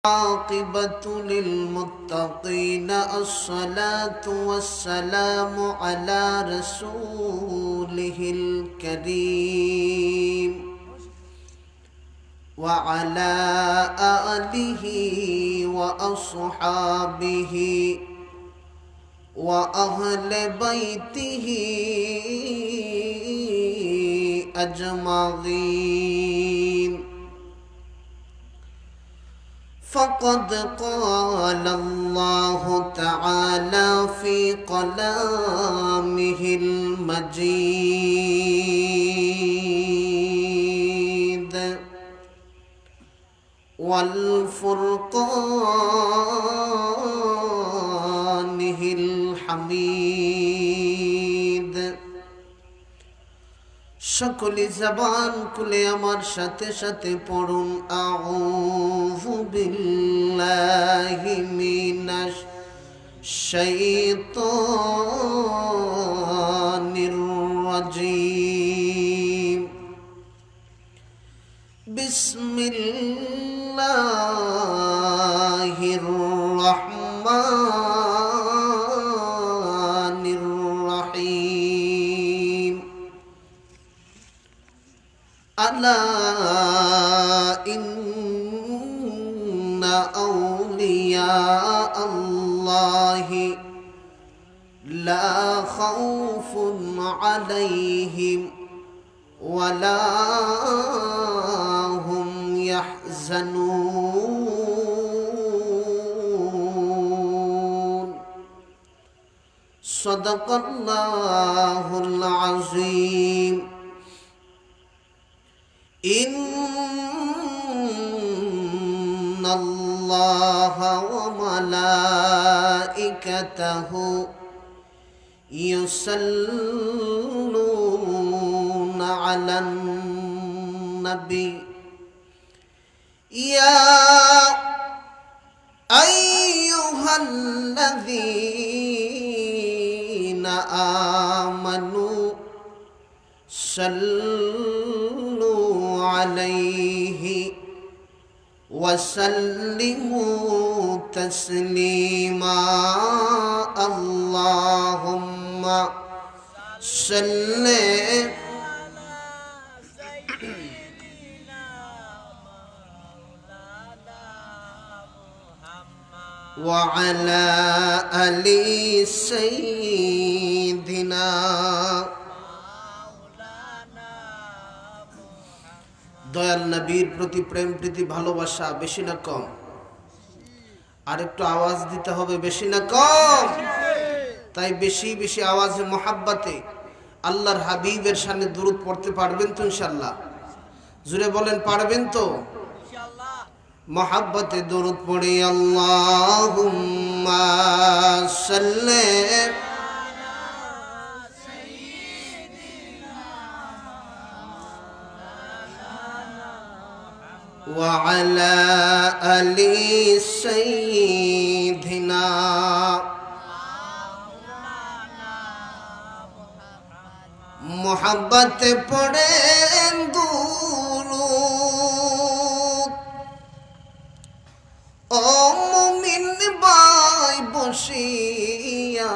عاقبة للمتقين الصلاة والسلام على رسوله الكريم وعلى آله وأصحابه وأهل بيته أجمعين. فقد قال الله تعالى في كلامه المجيد والفرقانه الحميد। সকলে জবান খুলে আমার সাথে সাথে পড়ুন আউযু বিল্লাহি মিনাশ শাইতানির রাজীম। বিসমিল্লাহির রাহমানির রাহিম। আলা ইন্না আউলিয়া আল্লাহি লা খাউফুন আলাইহিম ওয়ালা হুম ইয়াহজানুন। সাদাকাল্লাহুল আযীম। ইন্নাল্লাহা ওয়া মালাইকাতাহু ইউসাল্লুনা আলান নবী ইয়া আইয়ুহাল্লাযীনা আমানু সাল্লু আলাইহি ওয়াসাল্লিমু তাসলিমা। আল্লাহুম্মা সাল্লি ওয়া আলা আলি সাইয়্যিদিনা। দয়াল নবীর প্রতি প্রেম প্রীতি ভালোবাসা বেশি না কম? আর একটু আওয়াজ দিতে হবে, বেশি না কম? তাই বেশি বেশি আওয়াজে মোহাব্বতে আল্লাহর হাবিবের শানে দুরূদ পড়তে পারবেন তো ইনশাআল্লাহ? জোরে বলেন, পারবেন তো? মোহাব্বতে দুরূদ পড়ে আল্লাহুম্মা সাল্লি وعلى آل سيدنا محبت پڑھیں درود او مومن بائی বসিয়া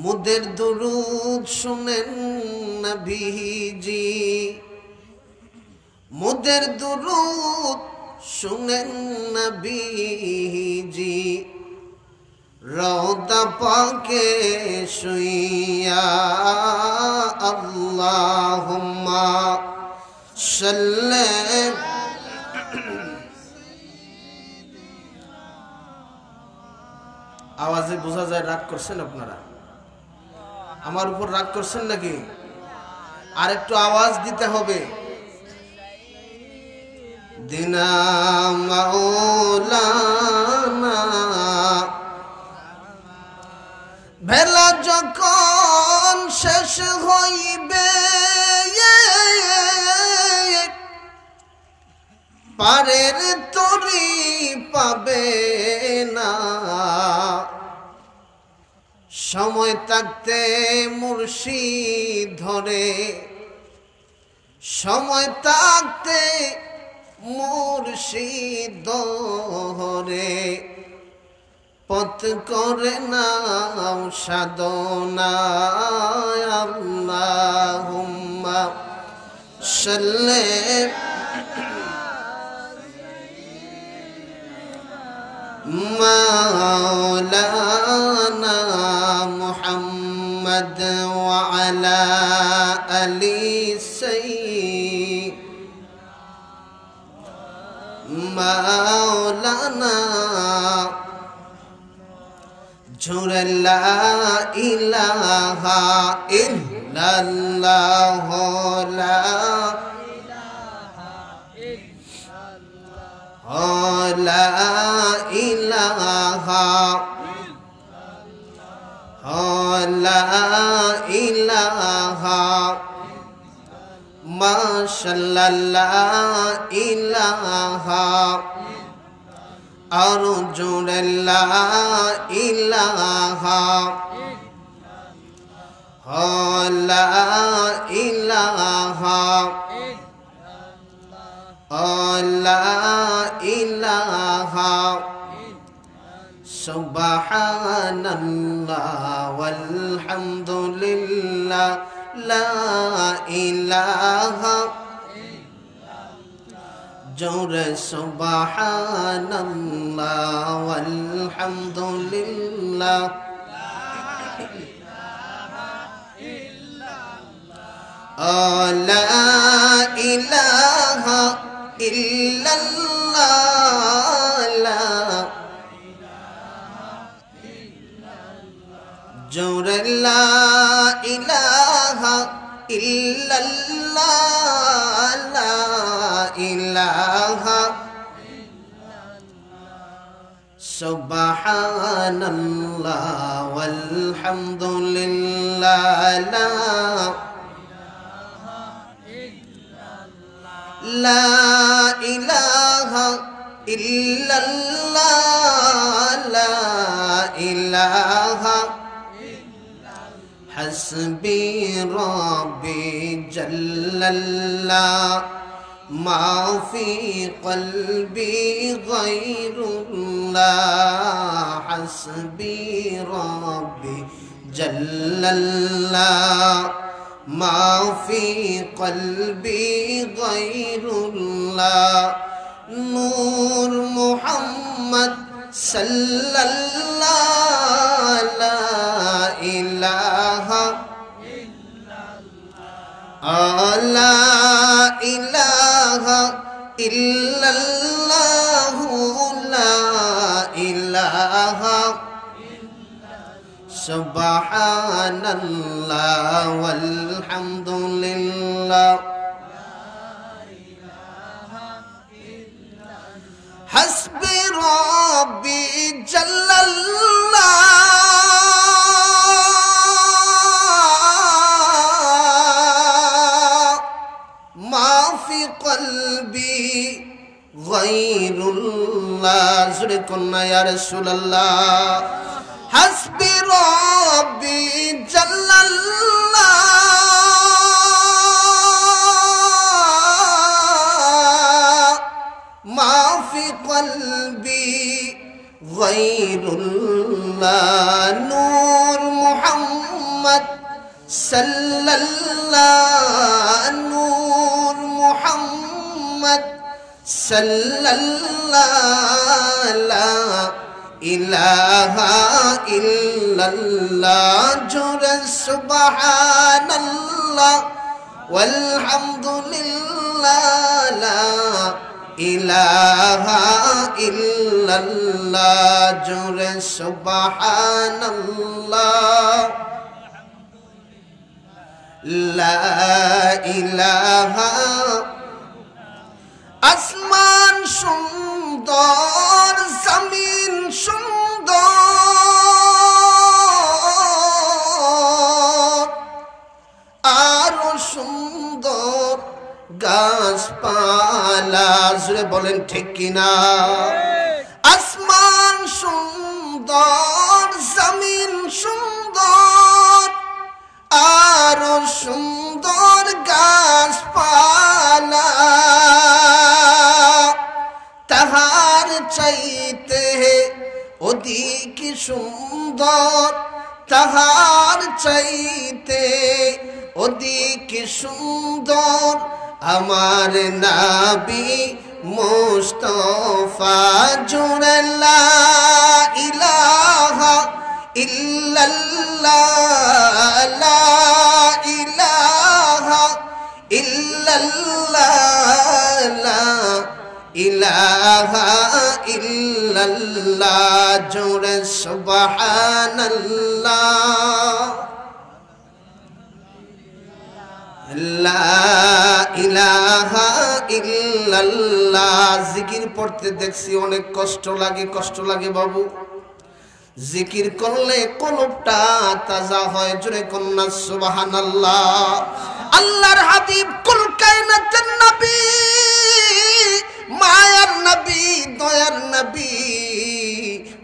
মুদের দুরূদ শুনেন নবীজি। মুদের দুরূদ শুনেন নবীজি রওদা পাকে শুইয়া। আল্লাহুম্মা সাল্লি আওয়াজে বোঝা যায় রাগ করছেন আপনারা? আমার উপর রাগ করছেন নাকি? আর একটু আওয়াজ দিতে হবে। দিনা মাওলানা বেলা যখন শেষ হইবে পারের তরি পাবে না। সময় থাকতে মুর্শিদ ধরে, সময় থাকতে মুর্শিদ রে পথ করে নাও সাধনা আল্লাহুম্মা সাল্লি মাওলানা মুহাম্মদ ওয়া আলা আলি সাইয়্যিদ মাওলানা জোরে লা ইলাহা ইল্লাল্লাহ লা ইলাহা লা ইলাহা মাশাআল্লাহ ইলাহা আর জোরে লা ইলাহা লা ইলাহা লা ইলাহা সুবহানাল্লাহ ওয়ালহামদুলিল্লাহ লা ইলাহা জোরে সুবহানাল্লাহ ওয়ালহামদুলিল্লাহ লা ইলাহা ইল্লাল্লাহ জোরে লা ইলাহা ইল্লাল্লাহ লা ইলাহা সুবহানাল্লাহ ওয়ালহামদুলিল্লাহ লা ইলাহা ইল্লাল্লাহ লা ইলাহা হাসবি রাব্বি জাল্লাল্লাহ মা ফি কলবি গায়রুল্লাহ হাসবি রাব্বি জাল্লাল্লাহ মা ফি কলবি গায়রুল্লাহ নূর মুহাম্মদ সাল্লাল্লাহ লা ইলাহা লা ইলাহা ইল্লাল্লাহ লা ইলাহা সুবহানাল্লাহ ওয়ালহামদুলিল্লাহ হাসবি রাব্বি জাল্লাল্লাহ মা ফি কলবি গায়রুল্লাহ জোরে কন্যা ইয়া রাসূলুল্লাহ হাসবি রাব্বি জাল্লাল্লাহ মা ফি কলবি গায়রুল্লাহ নূর মুহাম্মদ সাল্লাল্লাহ নূর মুহাম্মদ সাল্লাল্লাহ লা ইলাহা ইল্লাল্লাহ জোরে সুবহানাল্লাহ ওয়ালহামদুলিল্লাহ লা ইলাহা ইল্লাল্লাহ জোরে সুবহানাল্লাহ লা ইলাহা আসমান সুন্দর জমিন সুন্দর আরো সুন্দর গাছপালা জুড়ে বলেন ঠিক কিনা আসমান সুন্দর জমিন সুন্দর আরো সুন্দর গাছপালা তাহার চাইতে অধিক সুন্দর আমার নবী মুস্তাফা জুড়ে লা ইলাহা ইল্লাল্লাহ লা ইলাহা ইল্লাল্লাহ লা ইলাহা ইল্লাল্লাহ জোরে সুবহানাল্লাহ লা ইলাহা ইল্লাল্লাহ। জিকির পড়তে দেখছি অনেক কষ্ট লাগে বাবু। জিকির করলে কলবটা তাজা হয়, জোরে কন্যা সুবহানাল্লাহ। আল্লাহর হাবিব কুল কায়নাতের নবী, মায়ার নবী, দয়ার নবী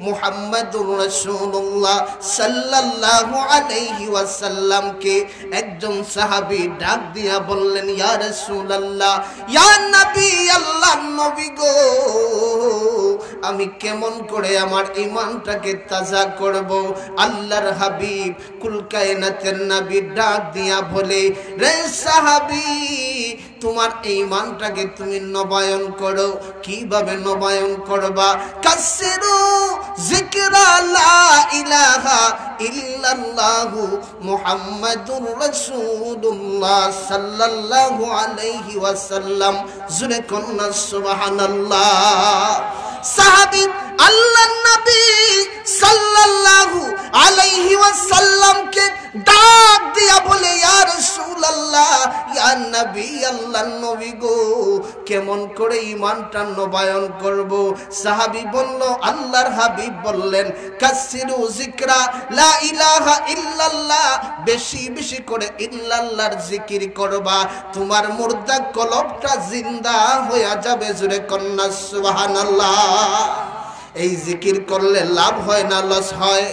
মুহাম্মাদুর রাসূলুল্লাহ সাল্লাল্লাহু আলাইহি ওয়াসাল্লামকে একজন সাহাবী ডাক দিয়া বললেন, ইয়া রাসূলুল্লাহ, ইয়া নবী, আল্লাহর নবী গো, আমি কেমন করে আমার ঈমানটাকে তাজা করব? আল্লাহর হাবিব কুল কায়নাতের নবী ডাক দিয়া বলে, রে সাহাবী, তোমার ঈমানটাকে তুমি নবায়ন করো। কিভাবে নবায়ন করবা? কাসিরু যিকরা লা ইলাহা ইল্লাল্লাহু মুহাম্মাদুর রাসূলুল্লাহ সাল্লাল্লাহু আলাইহি ওয়াসাল্লাম, জোরে কন্যা সুবহানাল্লাহ। সাহাবী আল্লাহর নবী সাল্লাল্লাহু আলাইহি ওয়াসাল্লামকে ডাক দিয়া বলে, ইয়া রাসূলুল্লাহ, ইয়া নবী, আল্লাহর নবী গো, কেমন করে ঈমানটা নবায়ন করব? সাহাবী বলল, আল্লাহর হাবিব বললেন, কাসিরু যিকরা লা ইলাহা ইল্লাল্লাহ, বেশি বেশি করে ইল্লাল্লাহর জিকির করবা, তোমার মুর্দা কলবটা জিন্দা হয়ে যাবে, জোরে কন্যা সুবহানাল্লাহ। এই জিকির করলে লাভ হয় না লস হয়?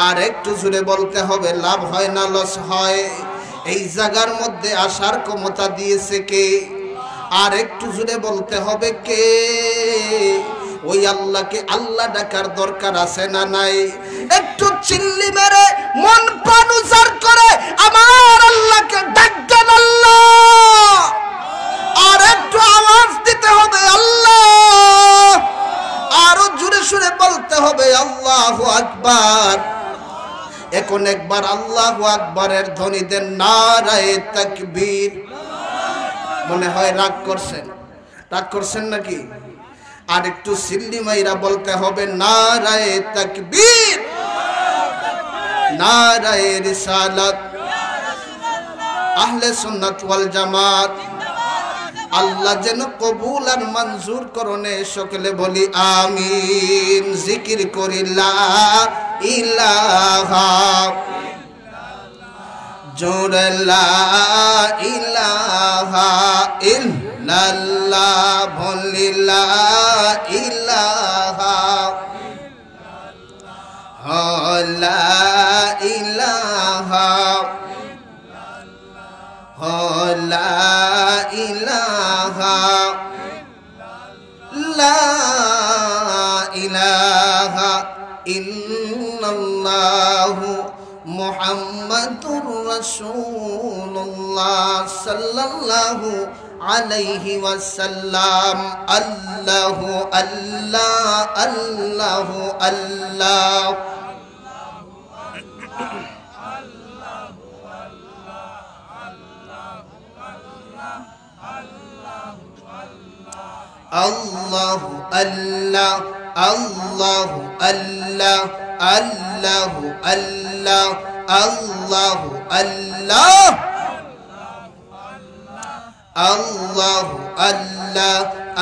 আর একটু জোরে বলতে হবে, লাভ হয় না লস হয়? এই জায়গার মধ্যে আসার ক্ষমতা দিয়েছে কে? আর একটু জোরে বলতে হবে কে? ওই আল্লাহকে আল্লাহ ডাকার দরকার আছে না নাই? একটু চিল্লি মেরে মন প্রাণ উজাড় করে আমার আল্লাহকে ডাকবেন আল্লাহ। আর একটু আওয়াজ দিতে হবে আল্লাহ। আরো জোরে সুরে বলতে হবে আল্লাহু আকবার। এখন একবার আল্লাহু আকবারের ধ্বনি দেন, নারায়ে তাকবীর। মনে হয় রাগ করছেন নাকি? আর একটু সিল্লি মাইরা বলতে হবে, নারায়ে তাকবীর, নারায়ে রিসালাত, আহলে সুন্নাত ওয়াল জামাত। আল্লাহ যেন কবুল আর মঞ্জুর করনে, সকলে বলি আমিন। জিকির করি লা ইলাহা, জোরে লা ইলাহা ইল্লাল্লাহ, বলি লা ইলাহা, লা ইলাহা, লা ইলাহা, লা ইলাহা ইল্লাল্লাহু মুহাম্মাদুর রাসূলুল্লাহ সাল্লাল্লাহু আলাইহি ওয়াসাল্লাম। আল্লাহু আল্লাহ, আল্লাহু আল্লাহ। আল্লাহু আল্লাহ, আল্লাহু আল্লাহ, আল্লাহু আল্লাহ, আল্লাহু আল্লাহ, আল্লাহু আল্লাহ,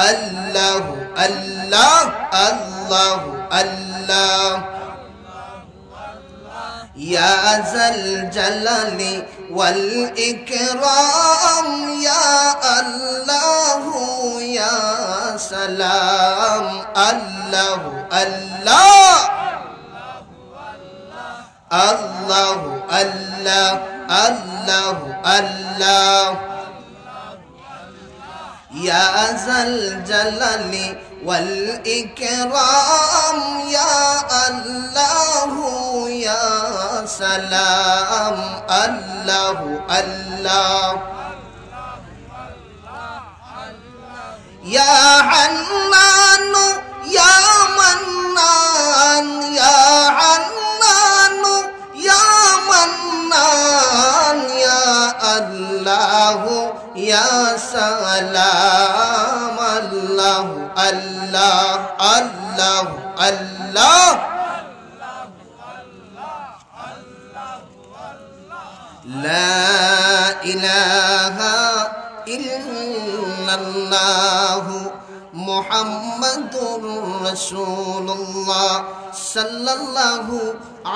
আল্লাহু আল্লাহ, আল্লাহু আল্লাহ। ইয়া যাল জালালি ওয়াল ইকরাম, ইয়া আল্লাহু ইয়া সালাম। আল্লাহু আল্লাহ, আল্লাহু আল্লাহ, আল্লাহু আল্লাহ। ইয়া যাল জালালি ওয়াল ইকরাম, ইয়া আল্লাহু ইয়া সালাম আল্লাহু আল্লাহ ইয়া হান্নানু ইয়া মান্নান ইয়া হান্নানু ইয়া মান্নান ইয়া আল্লাহু ইয়া সালাম আল্লাহু আল্লাহ আল্লাহু আল্লাহ লা ইলাহা ইল্লাল্লাহু মুহাম্মাদুর রাসূলুল্লাহ সাল্লাল্লাহু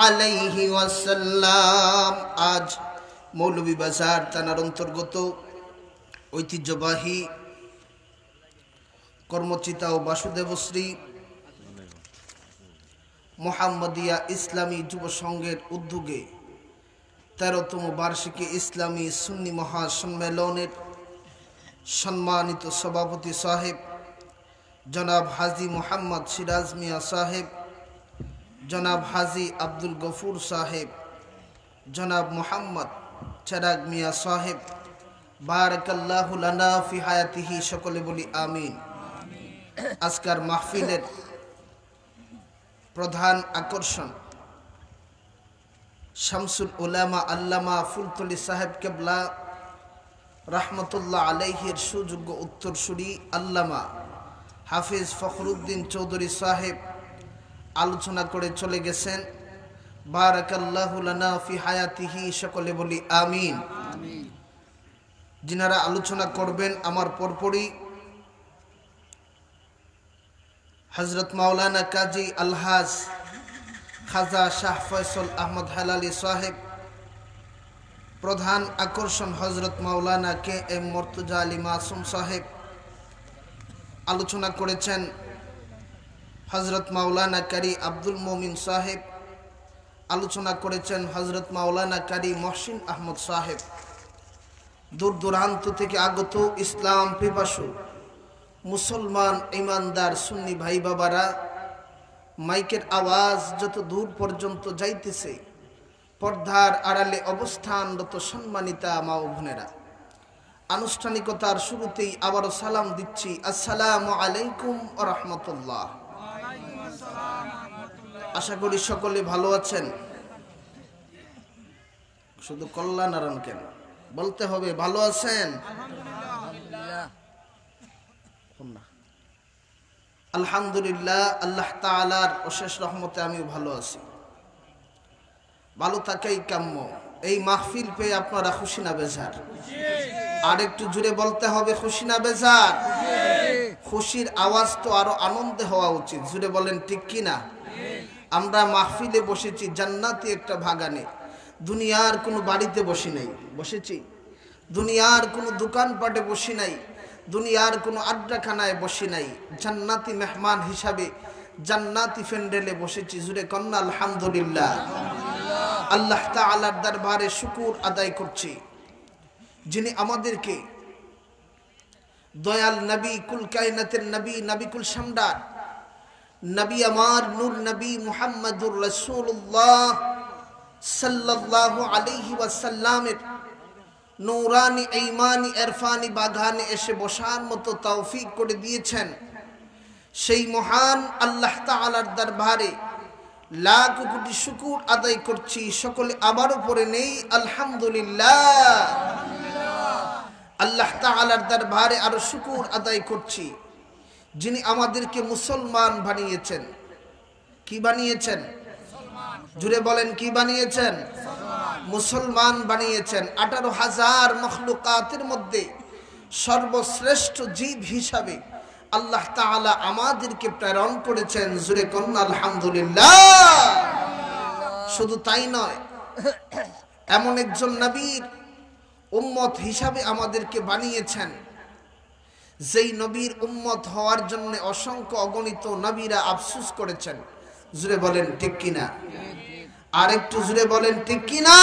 আলাইহি ওয়াসাল্লাম। আজ মৌলভীবাজার থানার অন্তর্গত ঐতিহ্যবাহী কর্মচিতা ও বাসুদেবশ্রী মোহাম্মদিয়া ইসলামী যুব সংঘের উদ্যোগে 13তম বার্ষিকী ইসলামী সুন্নি মহাসম্মেলনের সম্মানিত সভাপতি সাহেব জনাব হাজী মোহাম্মদ সিরাজ মিয়া সাহেব, জনাব হাজী আব্দুল গফুর সাহেব, জনাব মোহাম্মদ চেরাগ মিয়া সাহেব, বারাকাল্লাহু লানা ফি হায়াতিহি, সকলে বলি আমিন। আজকের মাহফিলের প্রধান আকর্ষণ শামসুল উলামা আল্লামা ফুলতলি সাহেব কেবলা রহমতুল্লাহ আলাইহির সুযোগ্য উত্তরসূরি আল্লামা হাফিজ ফখরুদ্দিন চৌধুরী সাহেব আলোচনা করে চলে গেছেন। বারাকাল্লাহু লানা ফি হায়াতিহি, সকলে বলি আমিন। যিনারা আলোচনা করবেন আমার পরপরই হযরত মাওলানা কাজী আলহাজ খাজা শাহ ফয়সল আহমদ হালালি সাহেব, প্রধান আকর্ষণ হযরত মাওলানা কে এম মুর্তজা আলী মাসুম সাহেব, আলোচনা করেছেন হযরত মাওলানা কারি আব্দুল মোমিন সাহেব, আলোচনা করেছেন হযরত মাওলানা কারি মহসিন আহমদ সাহেব। দূর দূরান্ত থেকে আগত ইসলাম পিপাসু মুসলমান ইমানদার সুন্নি ভাই বাবারা, মাইকের আওয়াজ যত দূর পর্যন্ত যাইতেছে, পর্দার আড়ালে অবস্থানরত সম্মানিতা মা ও বোনেরা, আনুষ্ঠানিকতার শুরুতেই আবারও সালাম দিচ্ছি, আসসালামু আলাইকুম ওয়া রাহমাতুল্লাহ। আশা করি সকলে ভালো আছেন। শুধু কল্যাণ নারায়ণ কেন বলতে হবে, ভালো আছেন? আলহামদুলিল্লাহ, আল্লাহ তাআলার অশেষ রহমতে আমিও ভালো আছি। ভালো থাকাই কাম্য। এই মাহফিল পেয়ে আপনারা খুশি না বেজার? আর একটু জুড়ে বলতে হবে, খুশি না বেজার? খুশির আওয়াজ তো আরো আনন্দে হওয়া উচিত। জুড়ে বলেন ঠিক কি না? আমরা মাহফিলে বসেছি জান্নাতি একটা বাগানে, দুনিয়ার কোনো বাড়িতে বসি নাই, বসেছি দুনিয়ার কোনো দোকানপাটে বসি নাই, দুনিয়ার কোনো আড্ডাখানায় বসি নাই, জান্নাতি মেহমান হিসাবে জান্নাতি ফ্যান্ডেলে বসেছি। জুড়ে কন্যা আলহামদুলিল্লাহ। আল্লাহ তাআলার দরবারে শুকর আদায় করছি, যিনি আমাদেরকে দয়াল নবী, কুল কায়নাতের নবী, নবী কুল সম্রাট, নবী আমার নূর নবী মুহাম্মদুর রাসূলুল্লাহ সাল্লাল্লাহু আলাইহি ওয়াসাল্লামের নূরানি ঈমানি ইরফানি বাগানে এসে বসার মতো তৌফিক করে দিয়েছেন। সেই মহান আল্লাহ তাআলার দরবারে লাখ কোটি শুকর আদায় করছি। সকলে আবারও পড়ে নেই আলহামদুলিল্লাহ। আল্লাহ তাআলার দরবারে আরো শুকর আদায় করছি, যিনি আমাদেরকে মুসলমান বানিয়েছেন। কি বানিয়েছেন? জুড়ে বলেন, কি বানিয়েছেন? মুসলমান বানিয়েছেন। 18,000 মখলুকাতের মধ্যে সর্বশ্রেষ্ঠ জীব হিসাবে আল্লাহ তাআলা আমাদেরকে প্রেরণ করেছেন। জুড়ে কন্যা আলহামদুলিল্লাহ। শুধু তাই নয়, এমন একজন নবীর উম্মত হিসাবে আমাদেরকে বানিয়েছেন, যেই নবীর উম্মত হওয়ার জন্য অসংখ্য অগণিত নবীরা আফসোস করেছেন। জুড়ে বলেন ঠিক কিনা? আর একটু জুড়ে বলেন ঠিক কিনা?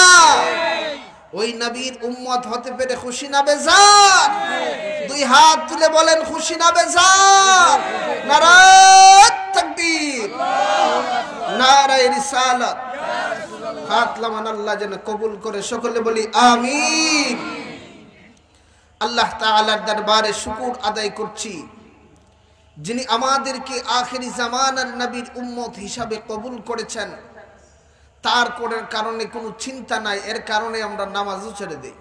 ওই নবীর উম্মত হতে পেরে খুশি না বেজার? দুই হাত তুলে বলেন খুশি না বেজার? নারায়ে তাকবীর, নারায়ে রিসালাত, খাতলামান আল্লাহ যেন কবুল করে, সকলে বলি আমিন। আল্লাহ তাআলার দরবারে শুকর আদায় করছি, যিনি আমাদেরকে আখেরি জামানার নবীর উম্মত হিসাবে কবুল করেছেন। তার কোনের কারণে কোনো চিন্তা নাই, এর কারণে আমরা নামাজও ছেড়ে দেই।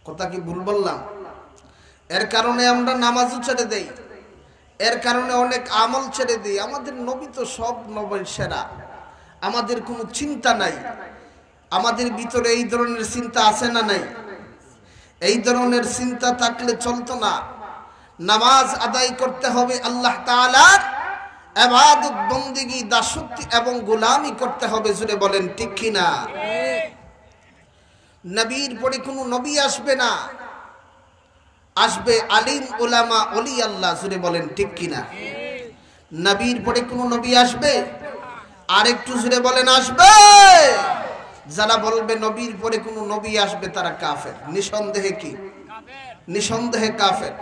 কথা কি ভুল বললাম? এর কারণে আমরা নামাজও ছেড়ে দেই, এর কারণে অনেক আমল ছেড়ে দিই। আমাদের নবী তো সব নবীর সেরা, আমাদের কোনো চিন্তা নাই। আমাদের ভিতরে এই ধরনের চিন্তা আছে না নাই? এই ধরনের চিন্তা থাকলে চলতো না। নামাজ আদায় করতে হবে আল্লাহ তাআলার, ইবাদত বন্দেগী দাসত্ব এবং গোলামি করতে হবে। জুড়ে বলেন ঠিক কিনা? নবীর পরে কোনো নবী আসবে না, আসবে আলিম উলামা ওলি আল্লাহ। জুড়ে বলেন ঠিক কিনা? নবীর পরে কোনো নবী আসবে? আর একটু জুড়ে বলেন আসবে। যারা বলবে নবীর পরে কোনো নবী আসবে তারা কাফের। নিঃসন্দেহে কি? নিঃসন্দেহে কাফের।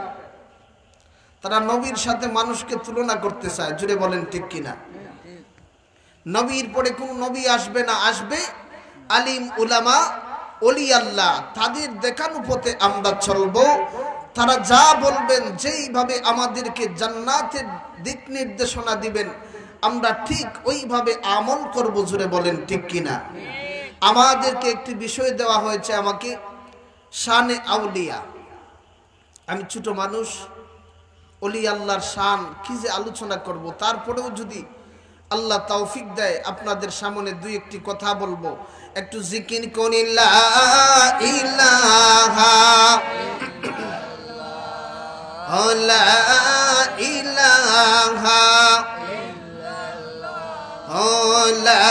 তারা নবীর সাথে মানুষকে তুলনা করতে চায়। জুড়ে বলেন ঠিক কিনা? নবীর পরে কোন নবী আসবে না, আসবে আলিম উলামা ওলি আল্লাহ। তাদের দেখানো পথে আমরা চলবো। তারা যা বলবেন, যেইভাবে আমাদেরকে জান্নাতের দিক নির্দেশনা দিবেন, আমরা ঠিক ওইভাবে আমল করব। জুড়ে বলেন ঠিক কিনা? আমাদেরকে একটি বিষয় দেওয়া হয়েছে, আমাকে শানে আউলিয়া। আমি ছোট মানুষ, ওলি আল্লাহর শান কি যে আলোচনা করব। তারপরেও যদি আল্লাহ তৌফিক দেয় আপনাদের সামনে দুই একটি কথা বলবো। একটু জিকির করি লা ইলাহা লা ইলাহা লা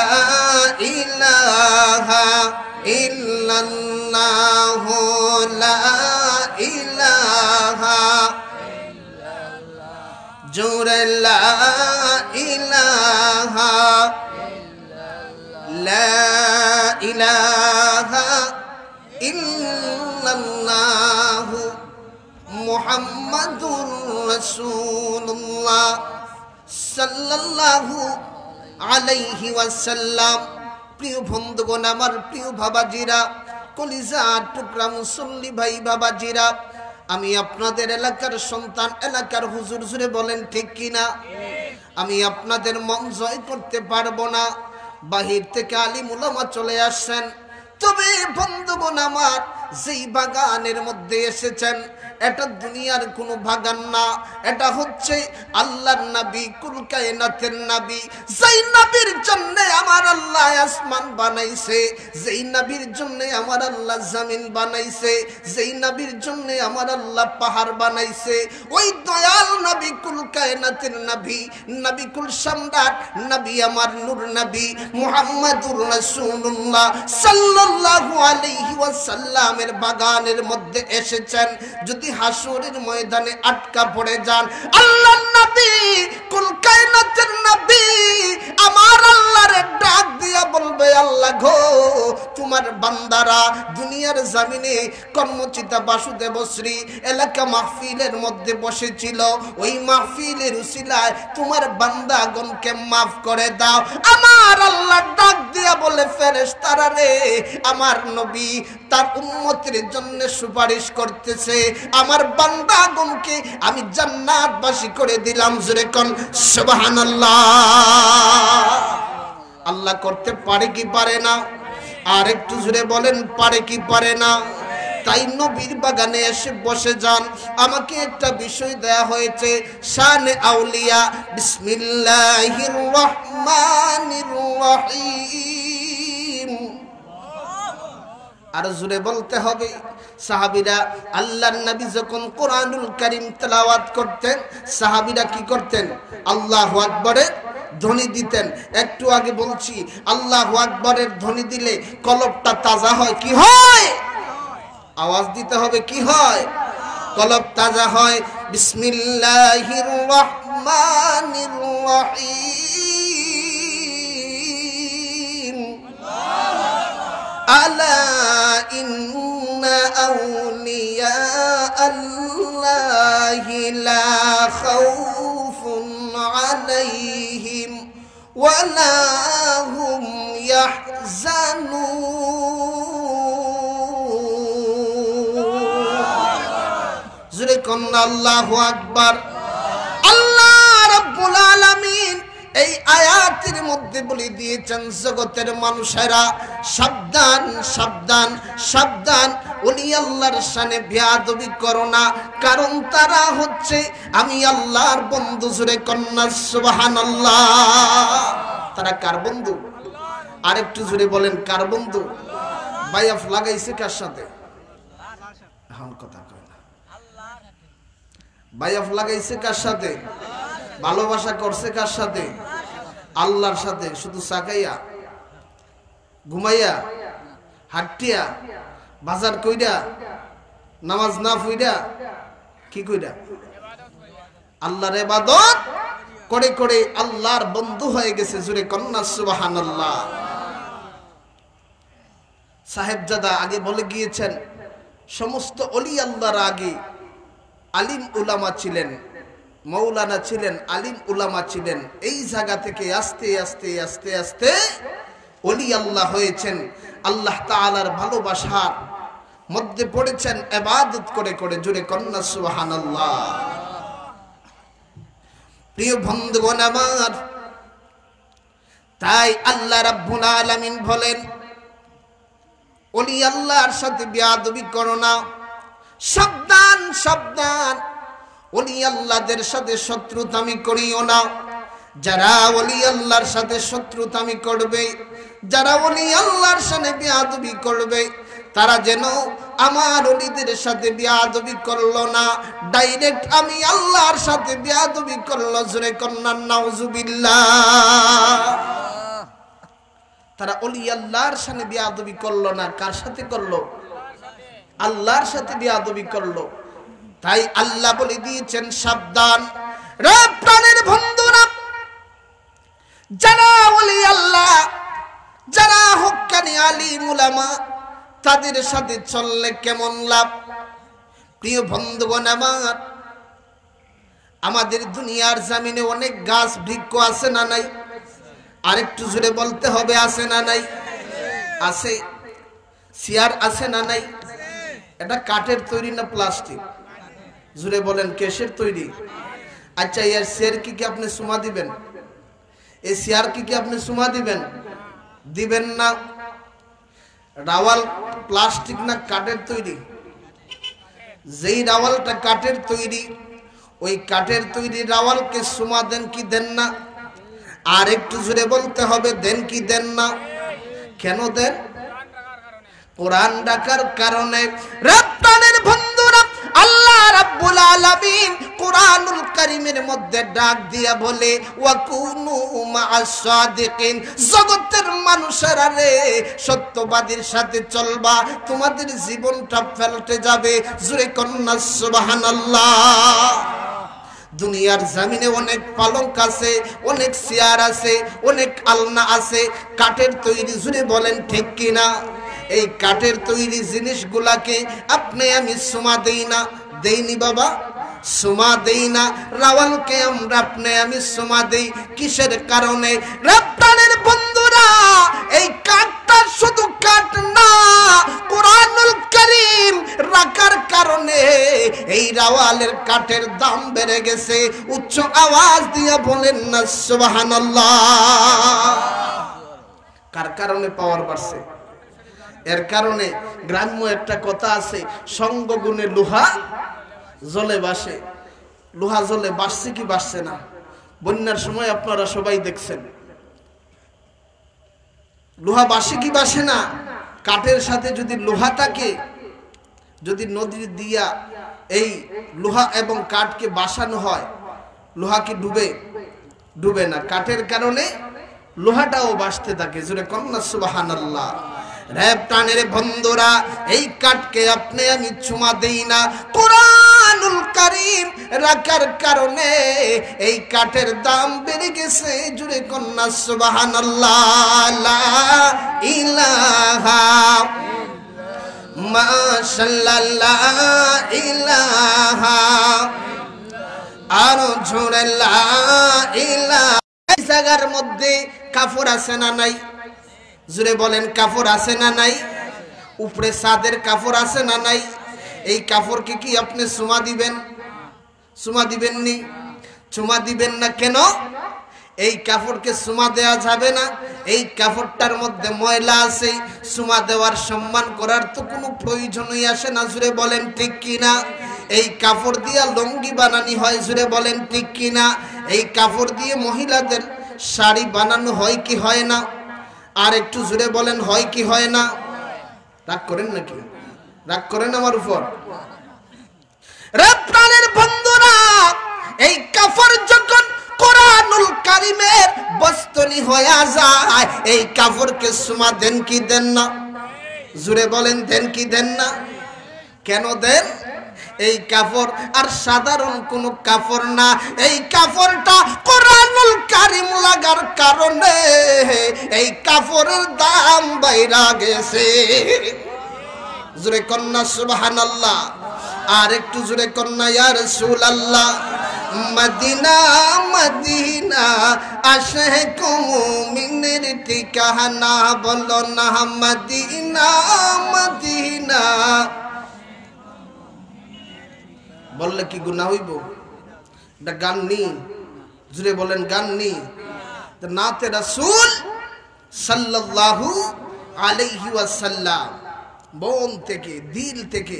ইলাহা ইল্লাল্লাহ লা ইলাহা জোরে লা ইলাহা লা ইলাহা ইল্লাল্লাহ মুহাম্মাদুর রাসূলুল্লাহ সাল্লাল্লাহু আলাইহি ওয়াসাল্লাম। প্রিয় বন্ধুগণ, আমার প্রিয় বাবাজিরা, কলিজার টুকরা মুসল্লি ভাই বাবাজিরা, আমি আপনাদের এলাকার সন্তান, এলাকার হুজুর। জুড়ে বলেন ঠিক কিনা? আমি আপনাদের মন জয় করতে পারবো না। বাহির থেকে আলিম উলামা চলে আসছেন, তবে বন্ধুগণ আমার, যেই বাগানের মধ্যে এসেছেন এটা দুনিয়ার কোনো বাগান না, এটা হচ্ছে আল্লাহর নবী, কুল কায়নাতের নবী। যেই নবীর জন্য আমার আল্লাহ আসমান বানাইছে, যেই নবীর জন্য আমার আল্লাহ জমিন বানাইছে, যেই নবীর জন্য আমার আল্লাহ পাহাড় বানাইছে, ওই দয়াল নবী, কুল কায়নাতের নবী, নবী কুল সম্রাট নবী, আমার নূর নবী মুহাম্মাদুর রাসূলুল্লাহ সাল্লাল্লাহু আলাইহি ওয়াসাল্লামের বাগানের মধ্যে এসেছেন। যদি হাসরের ময়দানে আটকা পড়ে যান, আল্লাহর নবী, কুল কায়নাতের নবী আমার আল্লাহরে ডাক দিয়া বলবে, আল্লাহ গো, তোমার বান্দারা দুনিয়ার জমিনে কর্মচিতা বাসুদেবশ্রী এলাকা মাহফিলের মধ্যে বসেছিল, ওই মাহফিলের উসিলায় তোমার বান্দাগণকে মাফ করে দাও। আমার আল্লাহ ডাক দিয়া বলে, ফেরেশতারা রে, আমার নবী তার উম্মতের জন্য সুপারিশ করতেছে, আমার বান্দাগণকে আমি জান্নাতবাসী করে দিলাম। জোরে কোন সুবহানাল্লাহ। আল্লাহ করতে পারে কি পারে না? আর একটু জোরে বলেন, পারে কি পারে না? তাই নবীর বাগানে এসে বসে যান। আমাকে একটা বিষয় দেয়া হয়েছে, শানে আউলিয়া। বিসমিল্লাহির রহমানির রহিম। আর জোরে বলতে হবে। সাহাবীরা, আল্লাহর নবী যখন কোরআনুল কারীম তেলাওয়াত করতেন, সাহাবীরা কি করতেন? আল্লাহু আকবারের ধ্বনি দিতেন। একটু আগে বলছি, আল্লাহু আকবারের ধ্বনি দিলে কলবটা তাজা হয়। কি হয়? আওয়াজ দিতে হবে। কি হয়? কলব তাজা হয়। বিসমিল্লাহির রহমানির রহিম। আলা ইন্না আউলিয়া আল্লাহি লা খাউফুন আলাইহিম ওয়া লা হুম ইয়াহজানুন। জোরে কন্না আল্লাহু আকবার। আল্লাহ রাব্বুল আলামিন এই আয়াতের মধ্যে বলে দিয়েছেন জগতের মানুষেরা সাবধান সাবধান সাবধান, ওলি আল্লাহর শানে বেয়াদবি করো না, কারণ তারা হচ্ছে আমি আল্লাহর বন্ধু। জোরে কন্না সুবহানাল্লাহ। তারা কার বন্ধু? আরেকটু জোরে বলেন কার বন্ধু? বাইয়াফ লাগাইছে কার সাথে? এখন কথা কয় না। বাইয়াফ লাগাইছে কার সাথে? ভালোবাসা করছে কার সাথে? আল্লাহর সাথে। শুধু সাকাইয়া ঘুমাইয়া হাঁটিয়া বাজার কইরা নামাজ না পইরা কি কইরা আল্লাহর ইবাদত করে করে আল্লাহর বন্ধু হয়ে গেছে। জোরে কন্না সুবহানাল্লাহ। সাহেবজাদা আগে বলে গিয়েছেন সমস্ত ওলি আল্লাহর আগে আলিম উলামা ছিলেন, মৌলানা ছিলেন, আলিম উলামা ছিলেন। এই জায়গা থেকে আস্তে আস্তে আস্তে আস্তে ওলি আল্লাহ হয়েছেন। আল্লাহ তাআলার ভালোবাসার মধ্যে পড়েছেন ইবাদত করে করে। জোরে কন্না সুবহানাল্লাহ। প্রিয় বন্ধুগণ আমার, তাই আল্লাহ রাব্বুল আলামিন বলেন ওলি আল্লাহর সাথে বেয়াদবি করো না, সাবধান সাবধান, ওলি আল্লাহদের সাথে শত্রুতামি করিও না। যারা ওলি আল্লাহর সাথে শত্রুতামি করবে, যারা ওলি আল্লাহর সাথে বেয়াদবি করবে, তারা যেন আমার ওলিদের সাথে বেয়াদবি করলো না, ডাইরেক্ট আমি আল্লাহর সাথে বেয়াদবি করলো। জোরে কন্না নাউজুবিল্লাহ। তারা ওলি আল্লাহর সাথে বেয়াদবি করলো না, কার সাথে করলো? আল্লাহর সাথে বেয়াদবি করলো। তাই আল্লাহ বলে দিয়েছেন সাবধান রে প্রাণের বন্ধুরা, যারা ওলি আল্লাহ, যারা হক্কানি আলিম উলামা, তাদের সাথে চললে কেমন লাভ? প্রিয় বন্ধুগণ আমার, আমাদের দুনিয়ার জমিনে অনেক গাছ বৃক্ষ আছে না নাই? আরেকটু জোরে বলতে হবে, আছে না নাই? আছে। চেয়ার আছে না নাই? এটা কাঠের তৈরি না প্লাস্টিক? জোরে বলেন কিসের তৈরি? আচ্ছা, এর চেয়ার কি আপনি সুমা দিবেন? এই চেয়ার কি আপনি সুমা দিবেন? দিবেন না। রাওয়াল প্লাস্টিক না কাঠের তৈরি? যেই রাওয়ালটা কাঠের তৈরি, ওই কাঠের তৈরি রাওয়ালকে সুমা দেন কি দেন না? আর একটু জোরে বলতে হবে, দেন কি দেন না? কেন দেন? কোরআন রাখার কারণে। রব্বানের বন্ধুরা, আল্লাহ রাব্বুল আলামিন কোরআনুল কারীমের মধ্যে ডাক দিয়া বলে ওয়াকুনু মা'আস সাদিকিন, জগতের মানুষেরা রে সত্যবাদীর সাথে চলবা, তোমাদের জীবনটা পাল্টে যাবে। জোরে কন্না সুবহানাল্লাহ। দুনিয়ার জমিনে অনেক পালঙ্ক আছে, অনেক চেয়ার আছে, অনেক আলনা আছে কাঠের তৈরি। জুড়ে বলেন ঠিক কিনা? এই কাঠের তৈরি জিনিসগুলাকে আপনি আমি সুমা দেই না, দেইনি বাবা? সুমা দেই না। রাওয়ালকে আমরা আপনি আমি সুমা দেই কিসের কারণে? রব্বানের বন্ধুরা, এই কাঠটা শুধু কাঠ না, কোরআনুল কারীম রাখার কারণে এই রাওয়ালের কাঠের দাম বেড়ে গেছে। উচ্চ আওয়াজ দিয়ে বলেন না সুবহানাল্লাহ। কার কারণে পাওয়ার বাড়ছে? এর কারণে গ্রাম্য একটা কথা আছে, সঙ্গ গুণে লোহা জলে বাসে। লোহা জলে বাসছে কি বাসছে না? বন্যার সময় আপনারা সবাই দেখছেন লোহা বাসে কি বাসে না? কাঠের সাথে যদি লোহাটাকে যদি নদী দিয়া এই লোহা এবং কাঠকে বাসানো হয়, লোহা কি ডুবে? ডুবে না। কাঠের কারণে লোহাটাও বাসতে থাকে। জোরে কন্না সুবহানাল্লাহ। রে প্রাণের বন্ধুরা, এই কাঠকে আপনি আমি চুমা দেই না, কোরআনুল কারীম রাখার কারণে এই কাঠের দাম বেড়ে গেছে। জোরে কন্না সুবহানাল্লাহ। লা ইলাহা মাশাআল্লাহ, লা ইলাহা, আরো জোরে লা ইলাহা। এই জায়গার মধ্যে কাফর আছে না নাই? জুড়ে বলেন কাপড় আছে না নাই? উপরে সাদের কাপড় আছে না নাই? এই কাপড়কে কি আপনি চুমা দিবেন? চুমা দিবেন নি? চুমা দিবেন না কেন? এই কাপড়কে চুমা দেওয়া যাবে না, এই কাপড়টার মধ্যে ময়লা আছে, চুমা দেওয়ার সম্মান করার তো কোনো প্রয়োজনই আসে না। জুড়ে বলেন ঠিক কিনা? এই কাপড় দিয়ে লুঙ্গি বানানি হয়, জুড়ে বলেন ঠিক কিনা? এই কাপড় দিয়ে মহিলাদের শাড়ি বানানো হয় কি হয় না? আর একটু জুড়ে বলেন হয় কি হয় না? রাগ করেন নাকি? রাগ করেন আমার উপর? রে প্রাণের বন্ধুরা, এই কাপড় যখন কোরআনুল কারীমের বস্তনি হয়ে যায়, এই কাপড়কে চুমা দেন কি দেন না? জুড়ে বলেন দেন কি দেন না? কেন দেন? এই কাপড় আর সাধারণ কোনো কাপড় না, এই কাপড়টা কোরআনুল কারীম লাগার কারণে এই কাপড়ের দাম বাইরা গেছে। জুড়ে কন্যা সুবহানাল্লাহ। আর একটু জুড়ে কন্যা ইয়া রাসূলুল্লাহ। মদিনা মদিনা আশিক মুমিনের ঠিকানা, বলো না মদিনা মদিনা। বললে কি গুনাহ হইব? এটা গান নি? জুড়ে বলেন গান নি? নাতে রাসূল সাল্লাল্লাহু আলাইহি ওয়াসাল্লাম মন থেকে দিল থেকে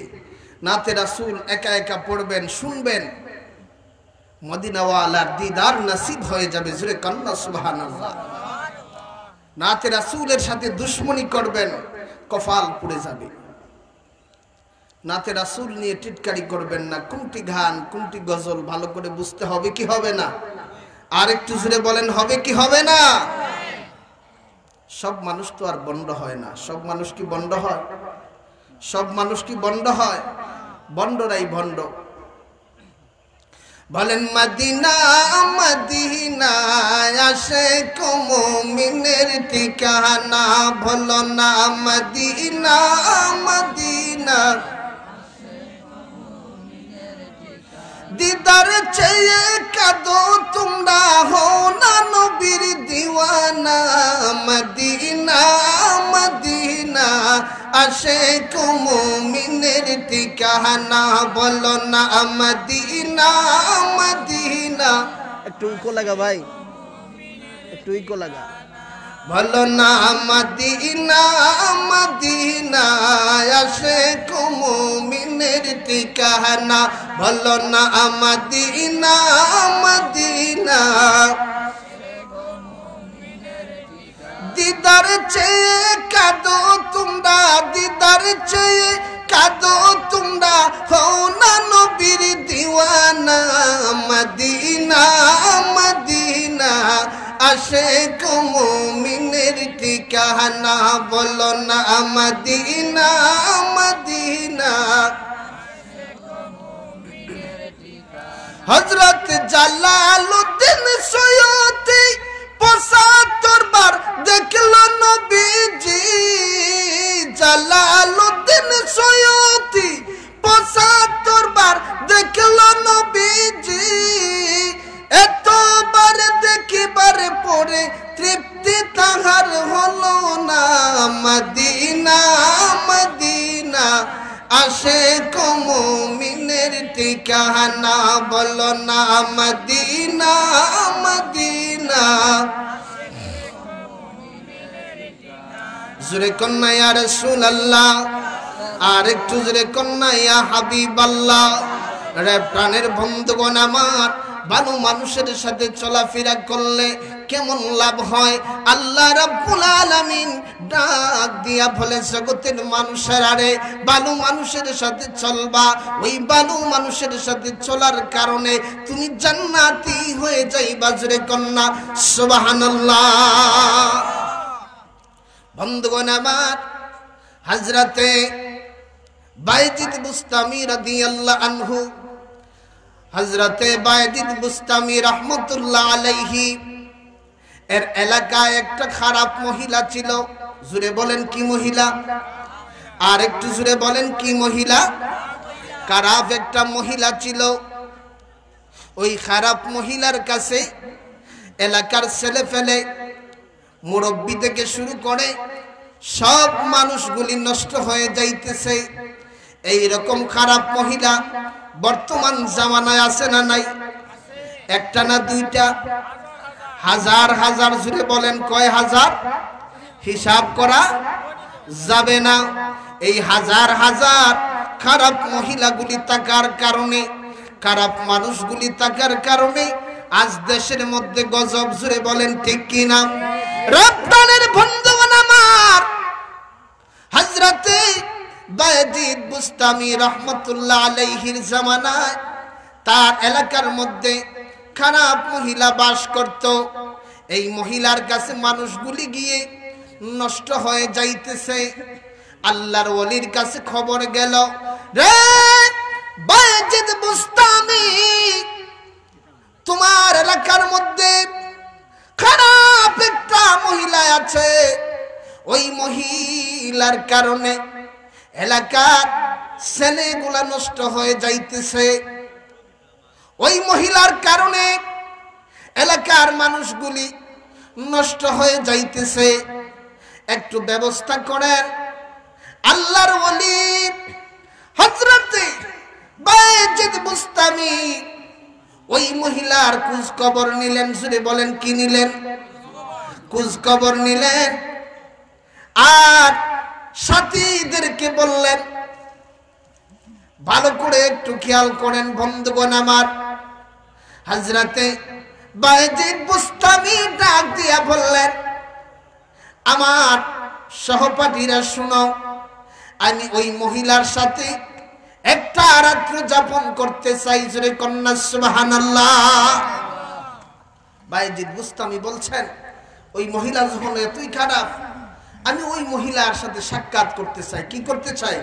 নাতে রাসূল একা একা পড়বেন, শুনবেন, মদিনাওয়ালার দিদার নসিব হয়ে যাবে। জুড়ে কন্যা সুবহানাল্লাহ। নাতে রাসূলের সাথে দুশমনি করবেন, কপাল পুড়ে যাবে। নাতে রাসূল নিয়ে টিটকারি করবেন না। কোনটি গান কোনটি গজল ভালো করে বুঝতে হবে কি হবে না? আর একটু জুড়ে বলেন হবে কি হবে না? সব মানুষ তো আর বন্ড হয় না। সব মানুষ কি বন্ড হয়? সব মানুষ কি বন্ড হয়? বন্ডরাই ভণ্ড। বলেন মদিনা মদিনা আশিক মুমিনের ঠিকানা, বলো না মদিনা মদিনা। দিদার চেয়ে কাঁদো তোমরা, হো না নবীর দিওয়ানা। মদিনা মদিনা আশিক মুমিনের ঠিকানা, বলো না মদিনা মদিনা। একটু ইকো লাগা ভাই, একটু ইকো লাগা। বলো না মদিনা মদিনা আশিক মুমিনের ঠিকানা, বলো না মদিনা মদিনা। দিদার চেয়ে কাঁদো তোমরা, দিদার চেয়ে কাঁদো তোমরা, হও না নবীর দিওয়ানা। মদিনা মদিনা আশিক মুমিনের ঠিকানা, বলো না মদিনা মদিনা। হযরত জালালউদ্দিন সৈয়দী ৭৫ বার দেখলো নবীজি। জালালউদ্দিন সৈয়দী ৭৫ বার দেখলো নবীজি। এতবার দেখিবার পরে তৃপ্তি তাহার হলো না। মদিনা মদিনা আশিক মুমিনের ঠিকানা, বলো না মদিনা মদিনা। জুরে কন্যা ইয়া রাসূলুল্লাহ। আর একটু জুরে কন্যা ইয়া হাবিবাল্লাহ। রে প্রাণের বন্ধুগণ আমার, ভালো মানুষের সাথে চলাফেরা করলে কেমন লাভ হয়? আল্লাহ রাব্বুল আলামিন ডাক দিয়া বলে, জগতের মানুষেরা রে, ভালো মানুষের সাথে চলবা। ওই ভালো মানুষের সাথে চলার কারণে তুমি জান্নাতি হয়ে যাইবা। জুরে কন্যা সুবহানাল্লাহ। বন্ধুগণ আমার, হযরতে বাইজিদ বুস্তামি রাদিয়াল্লাহু আনহু, হযরতে বাইজিদ বুস্তামি রাহমাতুল্লাহ আলাইহি এর এলাকায় একটা খারাপ মহিলা ছিল। জুড়ে বলেন কি মহিলা? আর একটু জুড়ে বলেন কি মহিলা? খারাপ একটা মহিলা ছিল। ওই খারাপ মহিলার কাছে এলাকার ছেলে ফেলে, মুরব্বী থেকে শুরু করে সব মানুষগুলি নষ্ট হয়ে যাইতেছে। এই রকম খারাপ মহিলা বর্তমান জামানায় আছে না নাই? একটা না দুইটা, হাজার হাজার। জুড়ে বলেন কয় হাজার? হিসাব করা যাবে না। এই হাজার হাজার খারাপ মহিলাগুলি থাকার কারণে, খারাপ মানুষগুলি থাকার কারণে আজ দেশের মধ্যে গজব। জুড়ে বলেন ঠিক কিনা? রপ্তানের বন্ধুগণ আমার, হযরতে বায়েজিদ বুস্তামি রহমতুল্লাহ আলাইহির জামানায় তার এলাকার মধ্যে খারাপ মহিলা বাস করত। এই মহিলার কাছে মানুষগুলি গিয়ে নষ্ট হয়ে যাইতেছে। আল্লাহর ওলির কাছে খবর গেল, রে বায়েজিদ বুস্তামি, তোমার এলাকার মধ্যে খারাপ একটা মহিলা আছে। ওই মহিলার কারণে এলাকার ছেলেগুলা নষ্ট হয়ে যাইতেছে। ওই মহিলার কারণে এলাকার মানুষগুলি নষ্ট হয়ে যাইতেছে। একটু ব্যবস্থা করেন। আল্লাহর ওলি হযরতে বায়েজিদ বুস্তামি ওই মহিলার খোঁজ খবর নিলেন। জুড়ে বলেন কি নিলেন? খোঁজ খবর নিলেন। আর সাথীদেরকে বললেন, ভালো করে একটু খেয়াল করেন বন্ধুগণ আমার। হযরতে বায়েজিদ বুস্তামি ডাক দিয়া বললেন, আমার সহপাঠীরা শুনো, আমি ওই মহিলার সাথে একটা রাত্র যাপন করতে চাই। জোরে কন্যা সুবহানাল্লাহ। বায়েজিদ বুস্তামি বলছেন, ওই মহিলা যখন এতই খারাপ, আমি ওই মহিলার সাথে সাক্ষাৎ করতে চাই। কি করতে চাই?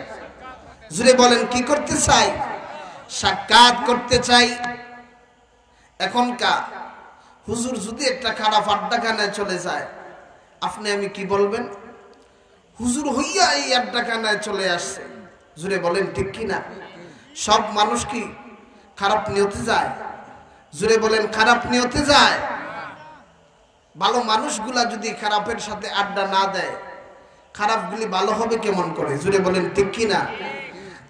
জোরে বলেন কি করতে চাই? সাক্ষাৎ করতে চাই। এখনকার হুজুর যদি একটা খারাপ আড্ডাখানায় চলে যায়, আপনি আমি কি বলবেন? হুজুর হইয়া এই আড্ডাখানায় চলে আসছে। জোরে বলেন ঠিক কিনা? সব মানুষ কি খারাপ নিয়তে যায়? জোরে বলেন খারাপ নিয়তে যায়? ভালো মানুষগুলা যদি খারাপের সাথে আড্ডা না দেয়, খারাপগুলি ভালো হবে কেমন করে? জোরে বলেন ঠিক কিনা?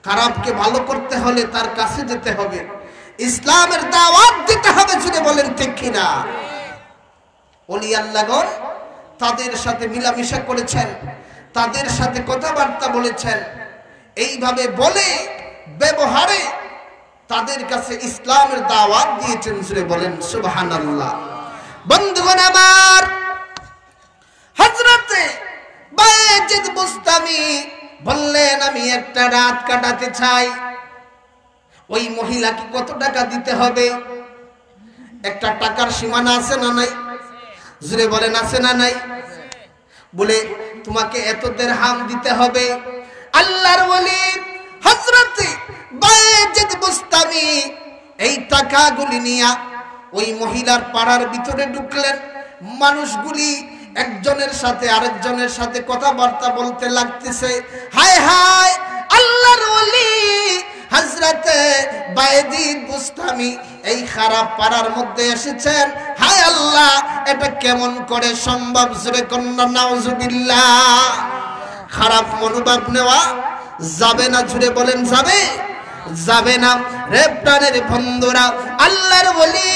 খারাপকে ভালো করতে হলে তার কাছে যেতে হবে, ইসলামের দাওয়াত দিতে হবে। জোরে বলেন ঠিক কিনা? ওলি আল্লাহগণ তাদের সাথে মিলামিশা করেছেন, তাদের সাথে কথাবার্তা বলেছেন। এইভাবে বলে ব্যবহারে তাদের কাছে ইসলামের দাওয়াত দিয়েছেন। জোরে বলেন সুবহানাল্লাহ। বন্ধুগণ আমার, হযরতে বায়েজিদ বুস্তামি বললেন, আমি একটা রাত কাটাতে চাই। ওই মহিলাকে কত টাকা দিতে হবে? একটা টাকার সীমানা আছে না নাই? জোরে বলেন আছে না নাই? বলে তোমাকে এত দিরহাম দিতে হবে। আল্লাহর ওলি হযরতে বায়েজিদ বুস্তামি এই টাকাগুলি নিয়ে ওই মহিলার পাড়ার ভিতরে ঢুকলেন। মানুষগুলি একজনের সাথে আরেকজনের সাথে কথাবার্তা বলতে লাগতেছে। হায় হায়, আল্লাহর ওলি হযরতে বায়েজিদ বুস্তামি এই খারাপ পাড়ার মধ্যে এসেছেন। হায় আল্লাহ, এটা কেমন করে সম্ভব? জোরে কন্যা নাউজুবিল্লাহ। খারাপ মনোভাব নেওয়া যাবে না। জুড়ে বলেন যাবে? যাবে না। রেপ্টানের বন্ধুরা, আল্লাহর ওলি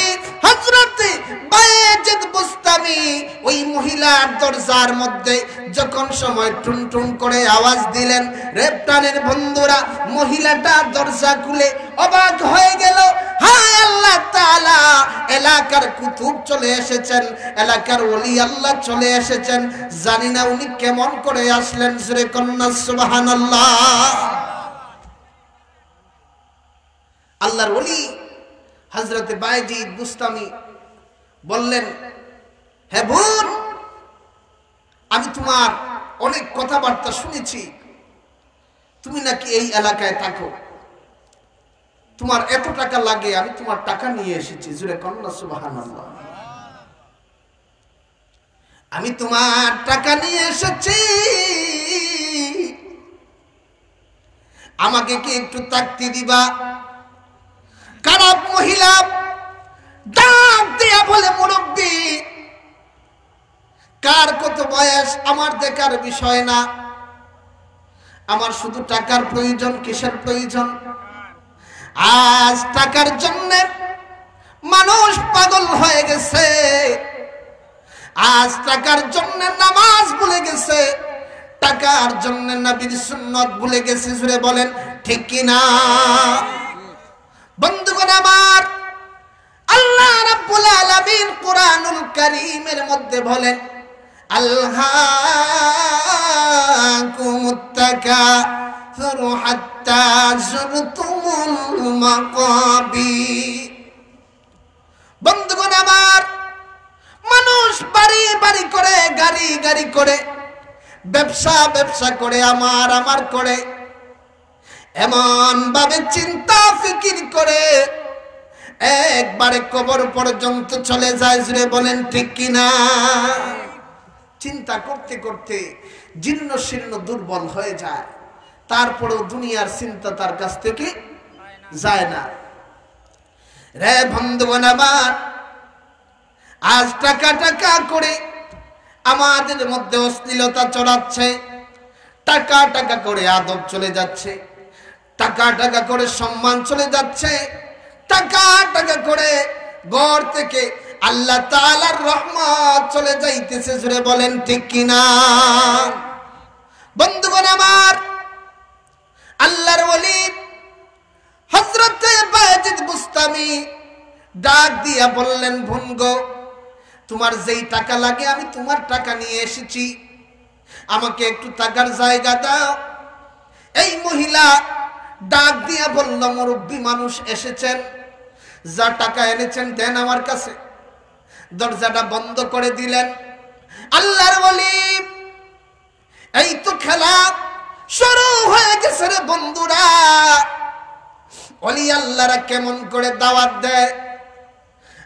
হযরতে বায়েজিদ বুস্তামি ওই মহিলার দরজার মধ্যে যখন সময় টুন টুন করে আওয়াজ দিলেন, রেপ্টানের বন্ধুরা মহিলাটা দরজা খুলে অবাক হয়ে গেল। হায় আল্লাহ তাআলা, এলাকার কুতুব চলে এসেছেন, এলাকার ওলি আল্লাহ চলে এসেছেন। জানি না উনি কেমন করে আসলেন। জোরে কন্যা সুবহানাল্লাহ। আল্লাহর ওলি হযরতে বায়েজিদ বুস্তামি বললেন, হে বোন, আমি তোমার অনেক কথাবার্তা শুনেছি। তুমি নাকি এই এলাকায় থাকো, তোমার এত টাকা লাগে, আমি তোমার টাকা নিয়ে এসেছি। জোরে কন্যা সুবহানাল্লাহ। আমি তোমার টাকা নিয়ে এসেছি, আমাকে কি একটু তাকতি দিবা? খারাপ মহিলা ডাক দিয়া বলে, মুরব্বী, কার কত বয়স আমার দেখার বিষয় না, আমার শুধু টাকার প্রয়োজন। কিসের প্রয়োজন? আজ টাকার জন্য মানুষ পাগল হয়ে গেছে, আজ টাকার জন্য নামাজ ভুলে গেছে, টাকার জন্য নবীর সুন্নাত ভুলে গেছে। জুড়ে বলেন ঠিক কি না? বন্ধুগণ আমার, আল্লাহ রাব্বুল আলামিন কুরআনুল কারীমের মধ্যে বলেন আলহাকুমুত তাকাসুর হাত্তা যুরতুমুল মাকাবির। বন্ধুগণ আমার, মানুষ বাড়ি বাড়ি করে, গাড়ি গাড়ি করে, ব্যবসা ব্যবসা করে, আমার আমার করে, এমন ভাবে চিন্তা ফিকির করে একবারে কবর পর্যন্ত চলে যায়। জুড়ে বলেন ঠিক কিনা? চিন্তা করতে করতে জীর্ণ শীর্ণ দুর্বল হয়ে যায়, তারপরেও দুনিয়ার চিন্তা তার কাছ থেকে যায় না। রে বন্ধুগণ আমার, আজ টাকা টাকা করে আমাদের মধ্যে অশ্লীলতা চড়াচ্ছে, টাকা টাকা করে আদব চলে যাচ্ছে, টাকা টাকা করে সম্মান চলে যাচ্ছে, টাকা টাকা করে ঘর থেকে আল্লাহ তাআলার রহমত চলে যাইতেছে। জুড়ে বলেন ঠিক কিনা? বন্ধুগণ আমার, আল্লাহর ওলি হযরত বায়েজিদ বুস্তামি ডাক দিয়া বললেন, ভুনগো, তোমার যেই টাকা লাগে আমি তোমার টাকা নিয়ে এসেছি, আমাকে একটু টাকার জায়গা দাও। এই মহিলা ডাক দিয়া বলল, মুরব্বী মানুষ এসেছেন, যা টাকা এনেছেন দেন আমার কাছে। দরজাটা বন্ধ করে দিলেন। আল্লাহর ওলি, এই তো খেলা শুরু হয়ে গেছে রে বন্ধুরা। ওলি আল্লাহরা কেমন করে দাওয়াত দেয়।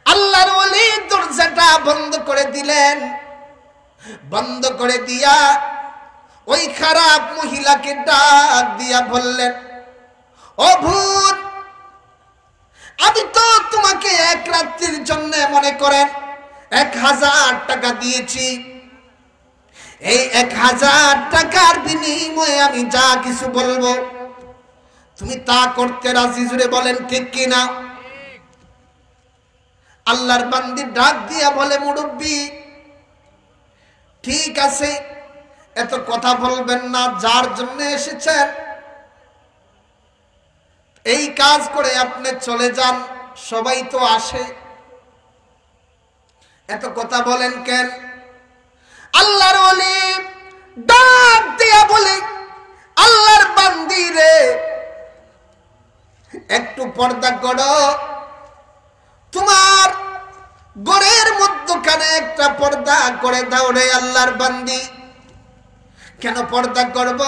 আল্লাহর ওলি দরজাটা বন্ধ করে দিলেন। বন্ধ করে দিয়া ওই খারাপ মহিলাকে ডাক দিয়া বললেন, ও ভূত, আমি তো তোমাকে এক রাত্রির জন্য মনে করেন 1000 টাকা দিয়েছি। এই 1000 টাকার বিনিময়ে আমি যা কিছু বলবো তুমি তা করতে রাজি। জুড়ে বলেন ঠিক কিনা? আল্লাহর বান্দি ডাক দিয়া বলে, মুরব্বী ঠিক আছে, এত কথা বলবেন না, যার জন্য এসেছেন এই কাজ করে আপনি চলে যান, সবাই তো আসে, এত কথা বলেন কেন? আল্লাহর ওলি ডাক দিয়া বলে, আল্লাহর বান্দি রে, একটু পর্দা করো, তোমার ঘরের মধ্যখানে একটা পর্দা করে দাও রে আল্লাহর বান্দি। কেন পর্দা করব?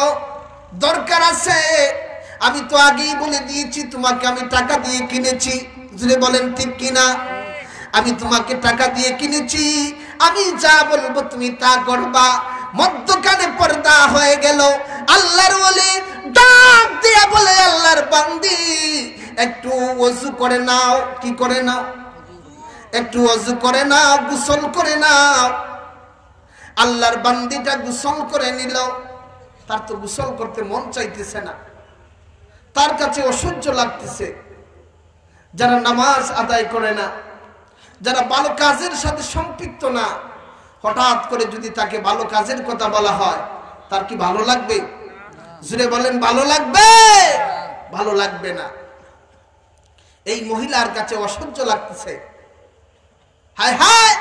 দরকার আছে, আমি তো আগেই বলে দিয়েছি তোমাকে আমি টাকা দিয়ে কিনেছি। যদি বলেন ঠিক কিনা? আমি তোমাকে টাকা দিয়ে কিনেছি, আমি যা বলবো তুমি তা করবা। মধ্যখানে পর্দা হয়ে গেল। আল্লাহর ওলি ডাক দিয়া বলে, আল্লাহর বান্দি একটু ওযু করে নাও। কি করে নাও? একটু ওযু করে নাও, গোসল করে নাও। আল্লাহর বান্দিটা গোসল করে নিল। তার তো গোসল করতে মন চাইতেছে না, তার কাছে অসহ্য লাগতেছে। যারা নামাজ আদায় করে না, যারা ভালো কাজের সাথে সম্পৃক্ত না, হঠাৎ করে যদি তাকে ভালো কাজের কথা বলা হয়, তার কি ভালো লাগবে? জুড়ে বলেন ভালো লাগবে? ভালো লাগবে না। এই মহিলার কাছে অসহ্য লাগতেছে। হায় হায়,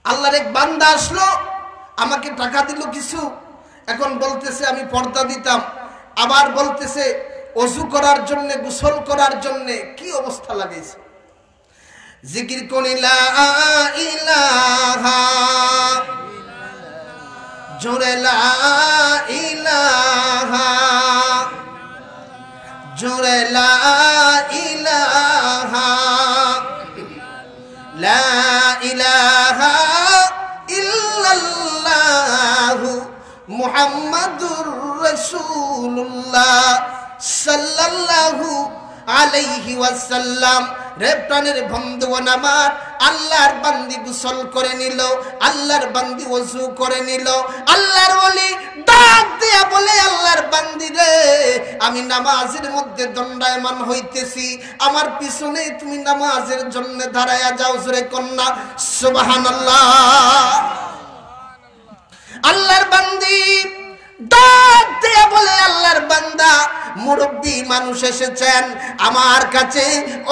আল্লাহর এক বান্দা আসলো, আমাকে টাকা দিল কিছু, এখন বলতেছে আমি পর্দা দিতাম, আবার বলতেছে ওযু করার জন্য, গোসল করার জন্য। কি অবস্থা লাগাইছে! জিকির করি লা ইলাহা, জোরে লা ইলাহা, জোরে লা ইলাহা, লা ইলাহা ইল্লাল্লাহু মুহাম্মাদুর রাসূলুল্লাহ সাল্লাল্লাহু আলাইহি ওয়াসাল্লাম। রে প্রাণের বন্ধুগণ আমার, আল্লাহর বান্দি গোসল করে নিল, আল্লাহর বান্দি ওযু করে নিল, আল্লাহর ওলি ডাক দিয়া বলে, আল্লাহর বান্দি রে, আমি নামাজের মধ্যে দণ্ডায়মান হইতেছি, আমার পিছনে তুমি নামাজের জন্য দাঁড়ায়া যাও। জোরে কন্যা সুবহানাল্লাহ। আল্লাহর বান্দি ডাক দিয়া বলে, আল্লাহর বান্দা, মুরব্বী মানুষ এসেছেন আমার কাছে,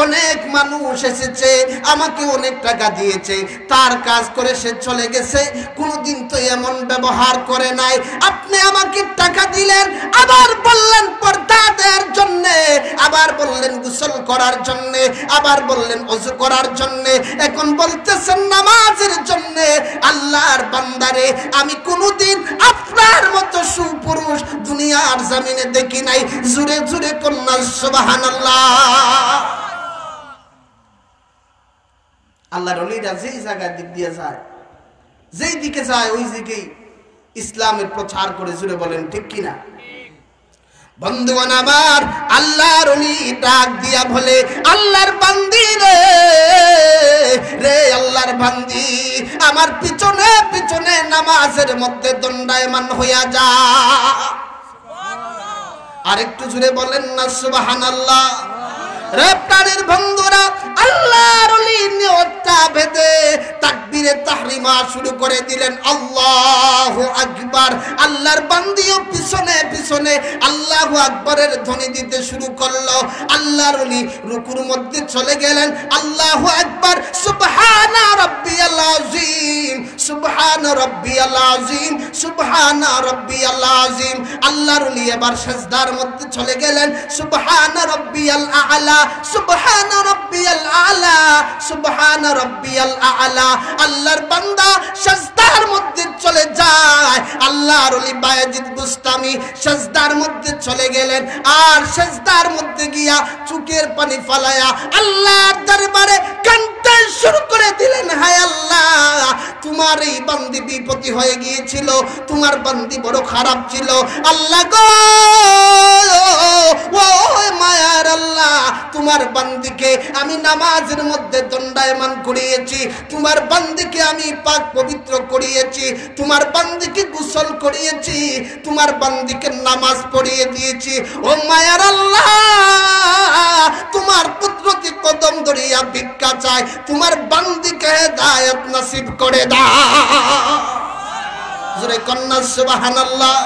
অনেক মানুষ এসেছে, আমাকে অনেক টাকা দিয়েছে, তার কাজ করে সে চলে গেছে, কোনদিন তো এমন ব্যবহার করে নাই। আপনি আমাকে টাকা দিলেন, আবার বললেন পর্দা দেওয়ার জন্য, আবার বললেন গোসল করার জন্য, আবার বললেন ওযু করার জন্য, এখন বলতেছেন নামাজের জন্য। আল্লাহর বান্দারে, আমি কোনদিন আপনার মতো সুপুরুষ দুনিয়ার জমিনে দেখি নাই। জুরে জুরে কন্যা সুবহানাল্লাহ। আল্লাহর ওলিরা যেই জায়গার দিক দিয়ে যায়, যেই দিকে যায়, ওই দিকেই ইসলামের প্রচার করে। জুরে বলেন ঠিক কিনা? বন্ধুগণ আমার, আল্লাহর ওলি ডাক দিয়া বলে, আল্লাহর বান্দি রে, রে আল্লাহর বান্দি, আমার পিছনে পিছনে নামাজের মধ্যে দণ্ডায়মান হইয়া যা। আরেকটু জুড়ে বলেন না সুবহানাল্লাহ। রে প্রাণের বন্ধুরা, আল্লাহর ওলি নিয়তটা ভেদে তাকবীরে তাহরিমা শুরু করে দিলেন, আল্লাহু আকবার। আল্লাহর বান্দিও পিছনে পিছনে আল্লাহু আকবারের ধ্বনি দিতে শুরু করলো। আল্লাহর ওলি রুকুর মধ্যে চলে গেলেন, আল্লাহু আকবার, সুবহানা রাব্বিয়াল আযীম, সুবহানা রাব্বিয়াল আযীম, সুবহানা রাব্বিয়াল আযীম। আল্লাহর ওলি এবার সিজদার মধ্যে চলে গেলেন, সুবহানা রাব্বিয়াল আ'লা, সুবহানা রাব্বিয়াল আ'লা, সুবহানা রাব্বিয়াল আ'লা। আল্লাহর বান্দা সিজদার মধ্যে চলে যায়। আল্লাহর ওলি বায়েজিদ বুস্তামি সিজদার মধ্যে চলে গেলেন, আর সিজদার মধ্যে গিয়া চোখের পানি ফালায়া আল্লাহর দরবারে কাঁদতে শুরু করে দিলেন, হায় আল্লাহ, তোমার এই বান্দি বিপত্তি হয়ে গিয়েছিল, তোমার বান্দি বড় খারাপ ছিল। আল্লাহ গো, ও মায়ার আল্লাহ, তোমার বান্দিকে আমি নামাজের মধ্যে দণ্ডায়মান করিয়েছি, তোমার বান্দিকে আমি পাক পবিত্র করিয়েছি, তোমার বান্দিকে গোসল করিয়েছি, তোমার বান্দিকে নামাজ পড়িয়ে দিয়েছি। ও মায়ার আল্লাহ, তোমার পুত্রকে কদম ধরিয়া ভিক্ষা চাই, তোমার বান্দিকে হেদায়েত নসিব করে দাও। জোরে কন্যা সুবহানাল্লাহ।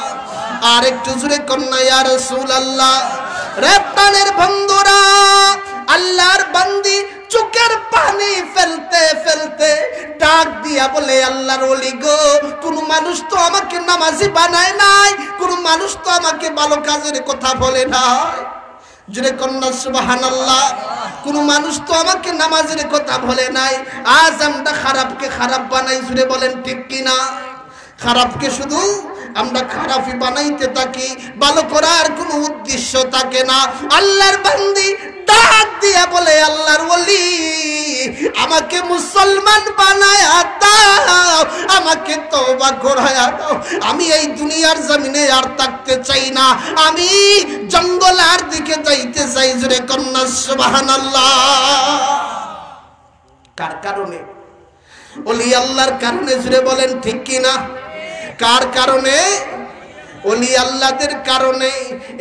আর একটু জোরে কন্যা ইয়া রাসূলুল্লাহ। রে প্রাণের বন্ধুরা, আল্লাহর বান্দি চোখের পানি ফেলতে ফেলতে ডাক দিয়া বলে, আল্লাহর ওলি গো, কোন মানুষ তো আমাকে নামাজি বানায় নাই, কোন মানুষ তো আমাকে ভালো কাজের কথা বলে নাই। জোরে কন্যা সুবহানাল্লাহ। কোন মানুষ তো আমাকে নামাজের কথা বলে নাই, আজ আমরা খারাপকে খারাপ বানাই। জোরে বলেন ঠিক কিনা? খারাপকে শুধু আমরা খারাপই বানাইতে থাকি, ভালো করার কোনো উদ্দেশ্য থাকে না। আল্লাহর বান্দি ডাক দিয়া বলে, আল্লাহর ওলি, আমাকে মুসলমান বানায়া দাও, আমাকে তওবা করায়া দাও, আমি এই দুনিয়ার জমিনে আর থাকতে চাই না, আমি জঙ্গলার দিকে যাইতে চাই। জোরে কন্যা সুবহানাল্লাহ। কার কারণে? ওলি আল্লাহর কারণে। জোরে বলেন ঠিক কিনা? কার কারণে? ওলি আল্লাহদের কারণে।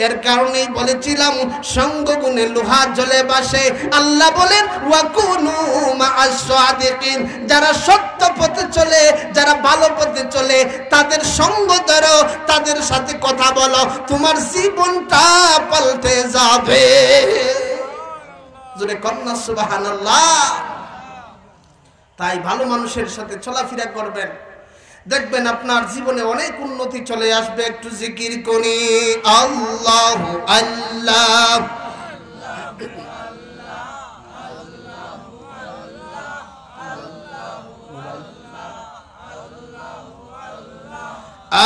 এর কারণেই বলেছিলাম, সঙ্গ গুণে লোহা জ্বলে বাসে। আল্লাহ বলেন, ওয়াকুনু মা'আস সাদিকিন, যারা সত্য পথে চলে, যারা ভালো পথে চলে, তাদের সঙ্গ ধরো, তাদের সাথে কথা বলো, তোমার জীবনটা পাল্টে যাবে। জোরে কন্যা সুবহানাল্লাহ। তাই ভালো মানুষের সাথে চলাফেরা করবেন, দেখবেন আপনার জীবনে অনেক উন্নতি চলে আসবে। একটু জিকির করি, আল্লাহু আল্লাহ,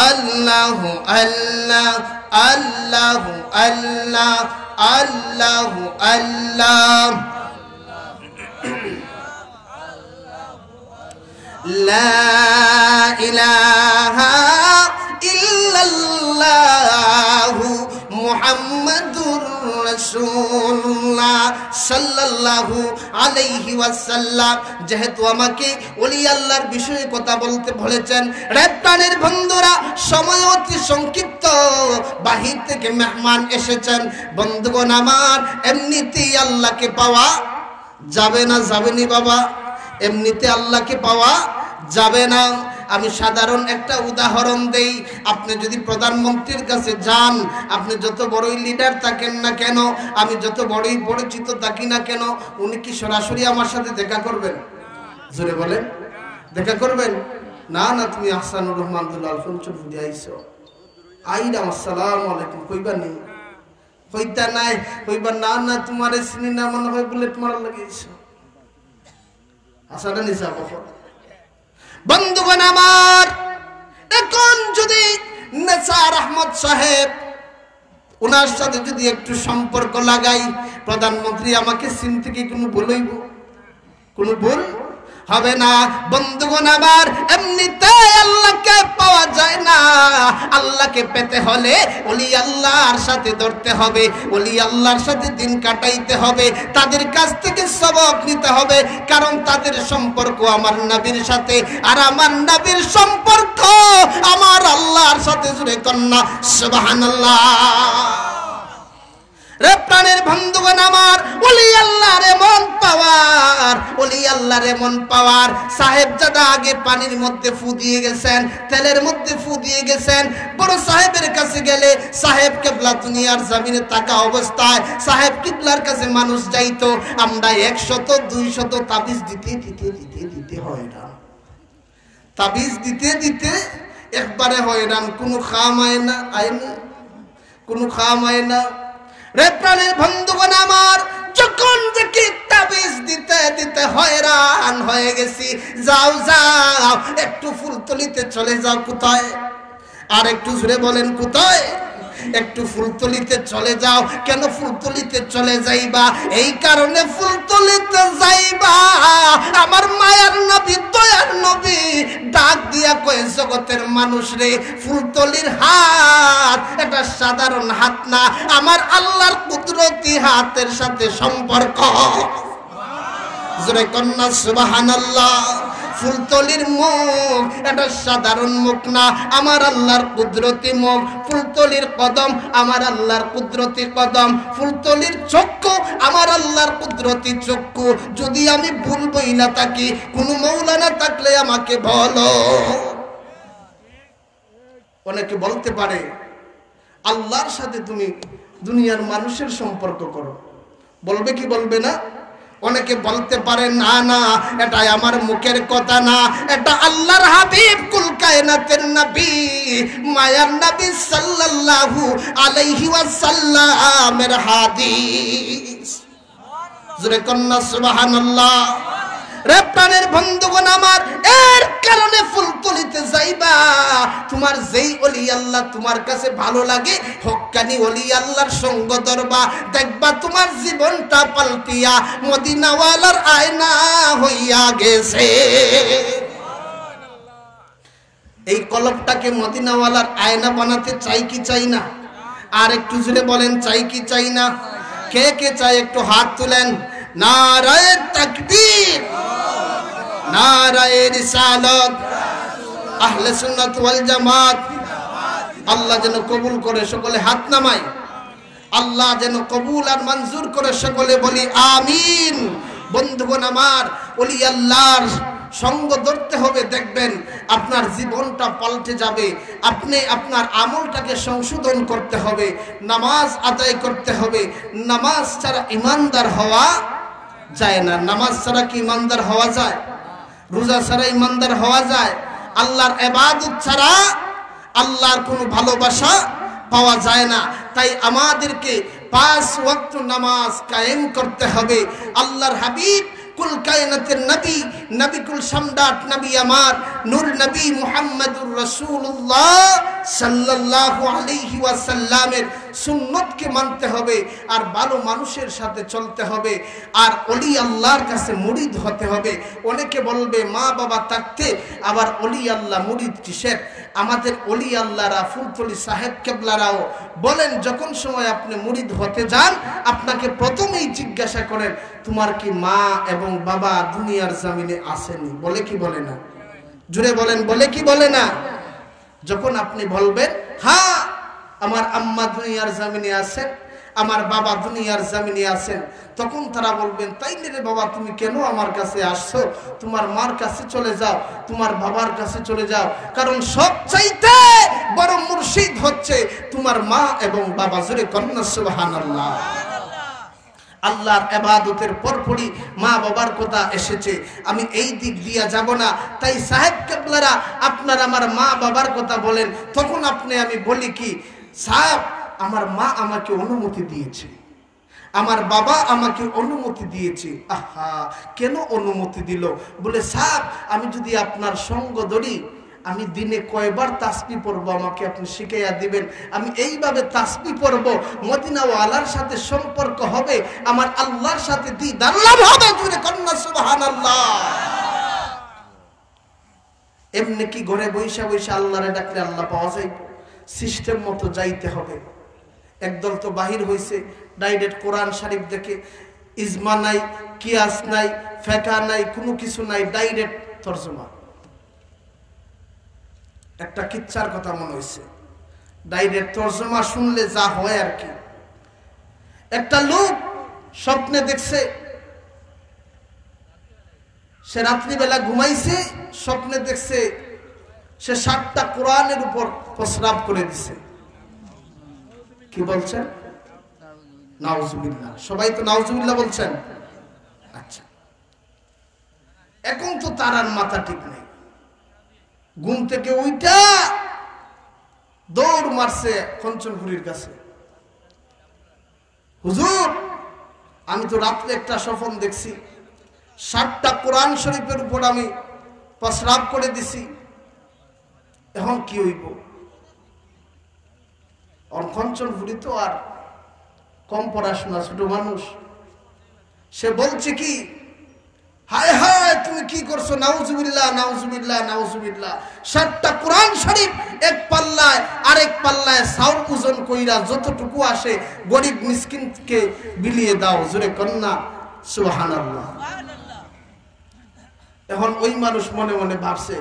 আল্লাহু আল্লাহ, আল্লাহু আল্লাহ, আল্লাহু আল্লাহ, লা ইলাহা ইল্লাল্লাহু মুহাম্মাদুর রাসূলুল্লাহ সাল্লাল্লাহু আলাইহি ওয়াসাল্লাম যেহেতু আমাকে ওলি আল্লাহর বিষয়ে কথা বলতে বলেছেন, রে প্রাণের বন্ধুরা, সময় অতি সংক্ষিপ্ত, বাহির থেকে মেহমান এসেছেন। বন্ধুগণ আমার, এমনিতেই আল্লাহকে পাওয়া যাবে না, যাবেনি বাবা, এমনিতে আল্লাহকে পাওয়া যাবে না। আমি সাধারণ একটা উদাহরণ দেই। আপনি যদি প্রধানমন্ত্রীর কাছে যান, আপনি যত বড়ই লিডার থাকেন না কেন, আমি যত বড়ই পরিচিত থাকি না কেন, উনি কি সরাসরি আমার সাথে দেখা করবেন? জোরে বলেন, দেখা করবেন? না না, তুমি আহসানুর রহমান ফুলচুরি আইছো, আইরাম আসসালামু আলাইকুম কইবা নেই, হইতা নাই, কইবা না না তোমারে চিনি না, মনে হয় বুলেট মারা লাগিয়েছো। আসাটা নিসা কখন? বন্ধুগণ আমার, এখন যদি নেসার আহমদ সাহেব, ওনার সাথে যদি একটু সম্পর্ক লাগাই, প্রধানমন্ত্রী আমাকে চিনতে কি কোনো ভুল হইব? কোনো ভুল হবে না। বন্ধুগণ আমার, এমনিতে আল্লাহকে পাওয়া যায় না। আল্লাহকে পেতে হলে ওলি আল্লাহর সাথে ধরতে হবে, ওলি আল্লাহর সাথে দিন কাটাইতে হবে, তাদের কাছ থেকে সবক নিতে হবে, কারণ তাদের সম্পর্ক আমার নবীর সাথে, আর আমার নবীর সম্পর্ক আমার আল্লাহর সাথে। জুড়ে কন্যা সুবহানাল্লাহ। রে প্রাণের বন্ধুগণ আমার, ওলি আল্লাহর এমন পাওয়ার, ওলি আল্লাহর এমন পাওয়ার। সাহেবজাদা আগে পানির মধ্যে ফু দিয়ে গেছেন, তেলের মধ্যে ফু দিয়ে গেছেন। বড় সাহেবের কাছে গেলে সাহেব কিবলা দুনিয়ার জমিনে থাকা অবস্থায় সাহেব কিবলার কাছে মানুষ যাইতো, আমরা 100 200 তাবিজ দিতে দিতে দিতে দিতে হয়রান, তাবিজ দিতে দিতে একবারে হয়রান, কোনো খাম আয় না, আয়না কোনো খাম আয় না। রে প্রাণের বন্ধুগণ আমার, যখন দেখি তাবিজ দিতে দিতে হয়রান হয়ে গেছি, যাও যাও একটু ফুলতলিতে চলে যাও। কোথায়? আর একটু জোরে বলেন, কোথায়? একটু ফুলতলিতে চলে যাও। কেন ফুলতলিতে চলে যাইবা? এই কারণে ফুলতলিতে যাইবা, আমার মায়ার নবী, দয়ার নবী ডাক দিয়া কয়, জগতের মানুষ রে, ফুলতলির হাত এটা সাধারণ হাত না, আমার আল্লাহর কুদরতি হাতের সাথে সম্পর্ক। জোরে কন্যা সুবহানাল্লাহ। ফুলতলির মুখ এটা সাধারণ মুখ না, আমার আল্লাহর কুদরতি মুখ। ফুলতলির কদম আমার আল্লাহর কুদরতি কদম। ফুলতলির চক্ষু আমার আল্লাহর কুদরতি চক্ষু। যদি আমি ভুল বইলা থাকি, কোনো মৌলানা থাকলে আমাকে বলো। অনেকে বলতে পারে আল্লাহর সাথে তুমি দুনিয়ার মানুষের সম্পর্ক করো, বলবে কি বলবে না? অনেকে বলতে পারে না না, এটা আমার মুখের কথা না, এটা আল্লাহর হাবিব কুল কায়নাতের নবী মায়ার নবী সাল্লাল্লাহু আলাইহি ওয়াসাল্লামের হাদিস। জোরে কন্না সুবহানাল্লাহ। রে প্রাণের বন্ধুগণ আমার, এর কারণে ফুলতলিতে যাইবা। তোমার যেই ওলি আল্লাহ তোমার কাছে ভালো লাগে, হক্কানি ওলি আল্লাহর সঙ্গ ধরবা, দেখবা তোমার জীবনটা পাল্টিয়া মদিনাওয়ালার আয়না হইয়া গেছে। এই কলবটাকে মদিনাওয়ালার আয়না বানাতে চাই কি চাই না? আর একটু জোরে বলেন, চাই কি চাই না? কে কে চাই একটু হাত তুলেন। নারায়ে তাকবীর, নারায়ে রিসালাত, আহলে সুন্নাত ওয়াল জামাত। আল্লাহ যেন কবুল করে, সকলে হাত নামাই। আল্লাহ যেন কবুল আর মঞ্জুর করে, সকলে বলি আমিন। বন্ধুগণ আমার, ওলি আল্লাহর সঙ্গ ধরতে হবে, দেখবেন আপনার জীবনটা পাল্টে যাবে। আপনি আপনার আমলটাকে সংশোধন করতে হবে, নামাজ আদায় করতে হবে। নামাজ ছাড়া ইমানদার হওয়া যায় না। নামাজ ছাড়া কি ইমানদার হওয়া যায়? রোজা ছাড়া ইমানদার হওয়া যায়? আল্লাহর ইবাদত ছাড়া আল্লাহর কোনো ভালোবাসা পাওয়া যায় না। তাই আমাদেরকে 5 ওয়াক্ত নামাজ কায়েম করতে হবে। আল্লাহর হাবিব কুল কায়নাতের নবী, নবী কুল সম্রাট নবী আমার নূর নবী মুহাম্মদুর রাসূলুল্লাহ সাল্লাল্লাহু আলাইহি ওয়াসাল্লামের সুন্নতকে মানতে হবে আর ভালো মানুষের সাথে চলতে হবে আর ওলি আল্লাহর কাছে মুরিদ হতে হবে। অনেকে বলবে মা বাবা থাকতে আবার ওলি আল্লাহ মুরিদ কিসের? আমাদের ওলি আল্লাহরা ফুলতলি সাহেব কেবলারাও বলেন যখন সময় আপনি মুরিদ হতে যান আপনাকে প্রথমেই জিজ্ঞাসা করেন তোমার কি মা এবং বাবা দুনিয়ার জমিনে আসেনি? বলে কি বলে না? জুড়ে বলেন, বলে কি বলে না? যখন আপনি বলবেন হ্যাঁ আমার আম্মা দুনিয়ার জমিনে আছেন, আমার বাবা দুনিয়ার জমিনে আছেন, তখন তারা বলবেন তাইলে রে বাবা তুমি কেন আমার কাছে আসছো? তোমার মার কাছে চলে যাও, তোমার বাবার কাছে চলে যাও, কারণ সবচাইতে বড় মুর্শিদ হচ্ছে তোমার মা এবং বাবা। জোরে কন্যা সুবহানাল্লাহ। আল্লাহর ইবাদতের পরপরই মা বাবার কথা এসেছে, আমি এই দিক দিয়া যাব না। তাই সাহেব কেবলারা আপনার আমার মা বাবার কথা বলেন, তখন আমি বলি কি সাহেব আমার মা আমাকে অনুমতি দিয়েছে, আমার বাবা আমাকে অনুমতি দিয়েছে। আহা কেন অনুমতি দিল? বলে সাহেব আমি যদি আপনার সঙ্গ ধরি আমি দিনে কয়বার তাসবিহ পড়বো আমাকে আপনি শিখাইয়া দিবেন। আমি এইভাবে তাসবিহ পড়বো, মদিনাওয়ালার সাথে সম্পর্ক হবে, আমার আল্লাহর সাথে দিদার লাভ হবে। জুড়ে কন্যা সুবহানাল্লাহ। এমনি কি ঘরে বৈশা বৈশা আল্লাহরে ডাকলে আল্লাহ পাওয়া যায়? সিস্টেম মতো যাইতে হবে। একদল তো বাহির হইছে ডাইরেক্ট কোরআন শরীফ দেখে, ইজমা নাই, কিয়াস নাই, ফিকহ নাই, কোনো কিছু নাই, ডাইরেক্ট তরজমা। একটা কিচ্ছার কথা মনে হয়েছে, ডাইরেক্ট তরজমা শুনলে যা হয় আর কি। একটা লোক স্বপ্নে দেখছে সে রাত্রিবেলা ঘুমাইছে, স্বপ্নে দেখছে সে 7টা কোরআনের উপর প্রস্রাব করে দিছে। কি বলছেন? নাউজুবিল্লাহ। সবাই তো নাউজুবিল্লাহ বলছেন। আচ্ছা এখন তো তার আর মাথা ঠিক নেই, ঘুম থেকে উইটা দৌড় মারছে কঞ্চনপুরীর কাছে, হুজুর আমি তো রাত্রে একটা স্বপ্ন দেখছি 7টা কোরআন শরীফের উপর আমি প্রস্রাব করে দিছি, এখন কি হইব? কঞ্চনপুরী তো আর কম পড়াশোনা, ছোট মানুষ, সে বলছে কি হায় হায় তুমি কি করছো? নাউজুবিল্লাহ নাউজুবিল্লাহ নাউজুবিল্লাহ। 7টা কোরআন শরীফ এক পাল্লায় আরেক পাল্লায় সাউর ওজন কইরা যতটুকু আসে গরিব মিসকিনকে বিলিয়ে দাও। জোরে কন্যা সুবহানাল্লাহ। এখন ওই মানুষ মনে মনে ভাবছে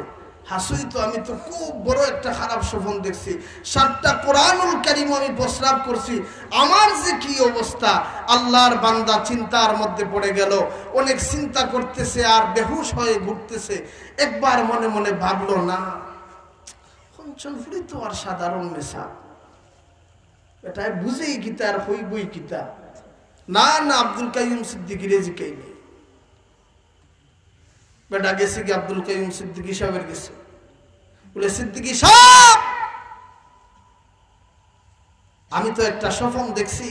হাসুই তো আমি তো খুব বড় একটা খারাপ স্বপ্ন দেখছি, 7টা কোরআনুল কারীম আমি প্রস্রাব করছি, আমার যে কি অবস্থা। আল্লাহর বান্দা চিন্তার মধ্যে পড়ে গেল, অনেক চিন্তা করতেছে আর বেহুশ হয়ে ঘুরতেছে। একবার মনে মনে ভাবলো না কঞ্চনপুরী তো আর সাধারণ নেশা, এটা বুঝেই গীতা আর হইবই গীতা। না না আব্দুল কাইয়ুম সিদ্দিকী রেজিকেই নেই, বেটা গেছে কি আব্দুল কাইয়ুম সিদ্দিকী সাহেবের গেছে, বলে সিদ্দিকী সাহেব আমি তো একটা স্বপ্ন দেখছি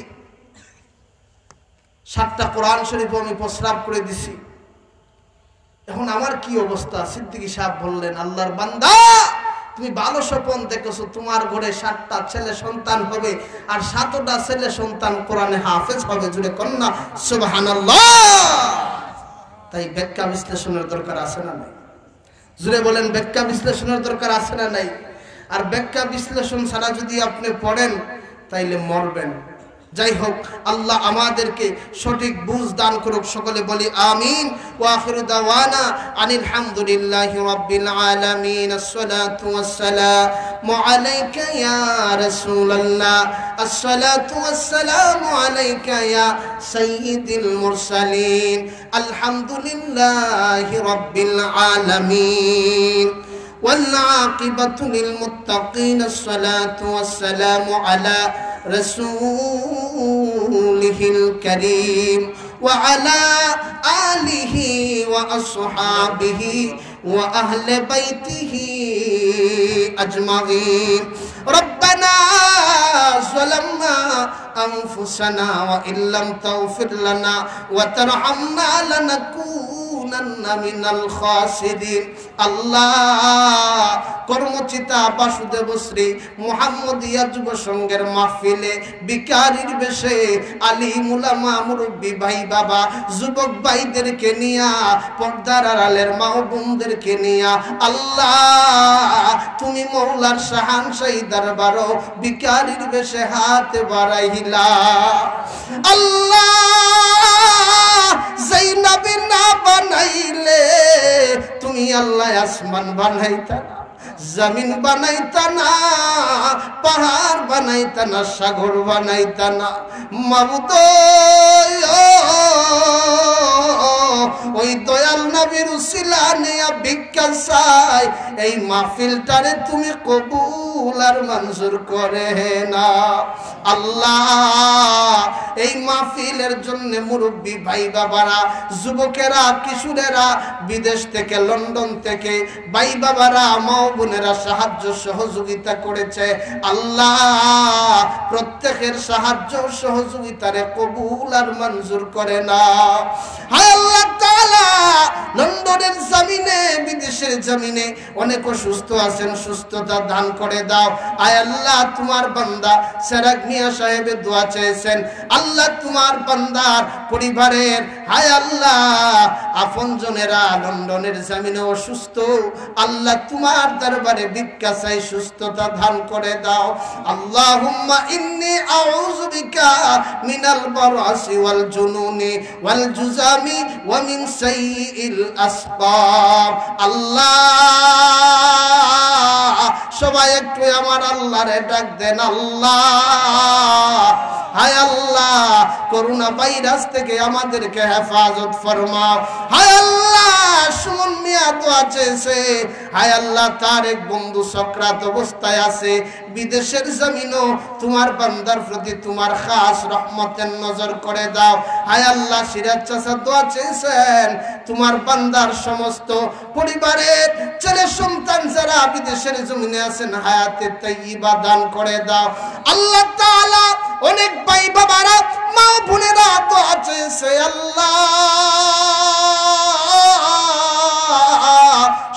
7টা কোরআন শরীফ আমি প্রস্রাব করে দিছি, এখন আমার কি অবস্থা? সিদ্দিকী সাহেব বললেন আল্লাহর বান্দা তুমি ভালো স্বপ্ন দেখেছো, তোমার ঘরে 7টা ছেলে সন্তান হবে আর 7টা ছেলে সন্তান কোরআনে হাফেজ হবে। জুড়ে কন্যা সুবহানাল্লাহ। তাই ব্যাখ্যা বিশ্লেষণের দরকার আছে না নাই? জুড়ে বলেন ব্যাখ্যা বিশ্লেষণের দরকার আছে না নাই? আর ব্যাখ্যা বিশ্লেষণ ছাড়া যদি আপনি পড়েন তাইলে মরবেন। যাই হোক আল্লাহ আমাদেরকে সঠিক বুঝ দান করুক, সকলে বলি আমিন। ওয়া আখিরু দাওয়ানা আনিল হামদুলিল্লাহি রাব্বিল আলামিন। আসসালাতু ওয়াসসালামু আলাইকা ইয়া রাসূলুল্লাহ, আসসালাতু ওয়াসসালামু আলাইকা ইয়া সাইয়্যিদুল মুরসালিন, আলহামদুলিল্লাহি রাব্বিল আলামিন। والعاقبة للمتقين، الصلاة والسلام على رسوله الكريم وعلى آله وأصحابه وأهل بيته أجمعين. ربنا ظلمنا أنفسنا وإن لم تغفر لنا وترحمنا لنكونن লানাকুনান্না মিনাল খাসিরিন। আল্লাহ কর্মচিতা বাসুদেব শ্রী মুহাম্মদিয়া যুব সংঘের মাহফিলে বিকারীর বেশে আলিম উলামা মুরব্বী ভাই বাবা যুবক ভাইদেরকে নিয়া পর্দার আড়ালের মা ও বোনদেরকে নিয়া আল্লাহ তুমি মওলার শাহানশাহী দরবারও বিকারীর বেশে হাত বাড়াইলা। আল্লাহ যেই নবী না বানাইলে তুমি আল্লাহ আসমান বানাইতা না, জমিন বানাইতা না, পাহাড় বানাইতা না, সাগর বানাইতা না। মাবুদ ওই দয়াল নবীর উসিলা নিয়া ভিক্ষা চাই, এই মাহফিলটারে তুমি কবুল আর মঞ্জুর করে না। আল্লাহ এই মাহফিলের জন্য মুরব্বী ভাই বাবারা, যুবকেরা, কিশোরেরা, বিদেশ থেকে, লন্ডন থেকে ভাই বাবারা, মা বোনেরা সাহায্য সহযোগিতা করেছে। আল্লাহ প্রত্যেকের সাহায্য সহযোগিতারে কবুল আর মঞ্জুর করে না। হায় আল্লাহ তাআলা লন্ডনের জমিনে, বিদেশের জমিনে অনেক অসুস্থ আছেন, সুস্থতা দান করে দাও। আয় আল্লাহ তোমার বান্দা সেরাক মিয়া সাহেবের দোয়া চেয়েছেন, আল্লাহ তোমার বান্দার পরিবারের হায় আল্লাহ আপনজনেরা লন্ডনের জমিনে অসুস্থ, আল্লাহ তোমার দরবারে ভিক্ষা চাই, সুস্থতা দান করে দাও। আল্লাহুম্মা ইন্নী আউযু বিকা মিনাল বারাসি ওয়াল জুনুনি ওয়াল জুজামি ওয়া মিন সাইয়িল আসকাম। আল্লাহ সবাই একটু আমার আল্লাহরে ডাক দেন। আল্লাহ হায় আল্লাহ করোনা ভাইরাস থেকে আমাদেরকে হেফাজত ফরমাও। হায় আল্লাহ সুমন মিয়া দোয়া চেয়েছে, হায় আল্লাহ তার এক বন্ধু সাকরাত অবস্থায় আছে, বিদেশের জমিনও তোমার বান্দার প্রতি তোমার খাস রহমতের নজর করে দাও। হায় আল্লাহ সিরাজ চাচা দোয়া চেয়েছেন, তোমার বান্দার সমস্ত পরিবারের ছেলে সন্তান যারা বিদেশের জমিনে আছেন হায়াতে তাইয়্যিবা দান করে দাও। আল্লাহ তাআলা অনেক ভাই বাবারা, মা বোনেরা দোয়া চেয়েছে, আল্লাহ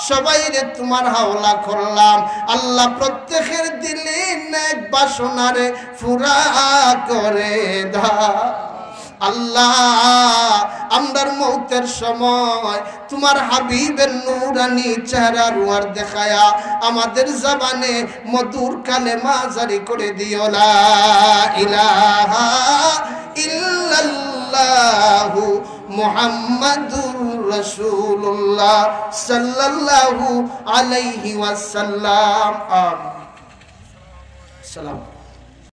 সবাইরে তোমার হাওলা করলাম। আল্লাহ প্রত্যেকের দিলে নেক বাসনারে পুরা করে দাও। আল্লাহ আমরার মৌতের সময় তোমার হাবিবের নূরানি চেহারা রুয়ার দেখায়া আমাদের জবানে মধুর কালেমা জারি করে দিও, লা ইলাহা ইল্লাল্লাহু মুহাম্মাদুর রাসূলুল্লাহ সাল্লাল্লাহু আলাইহি ওয়াসাল্লাম। আমিন। সালাম।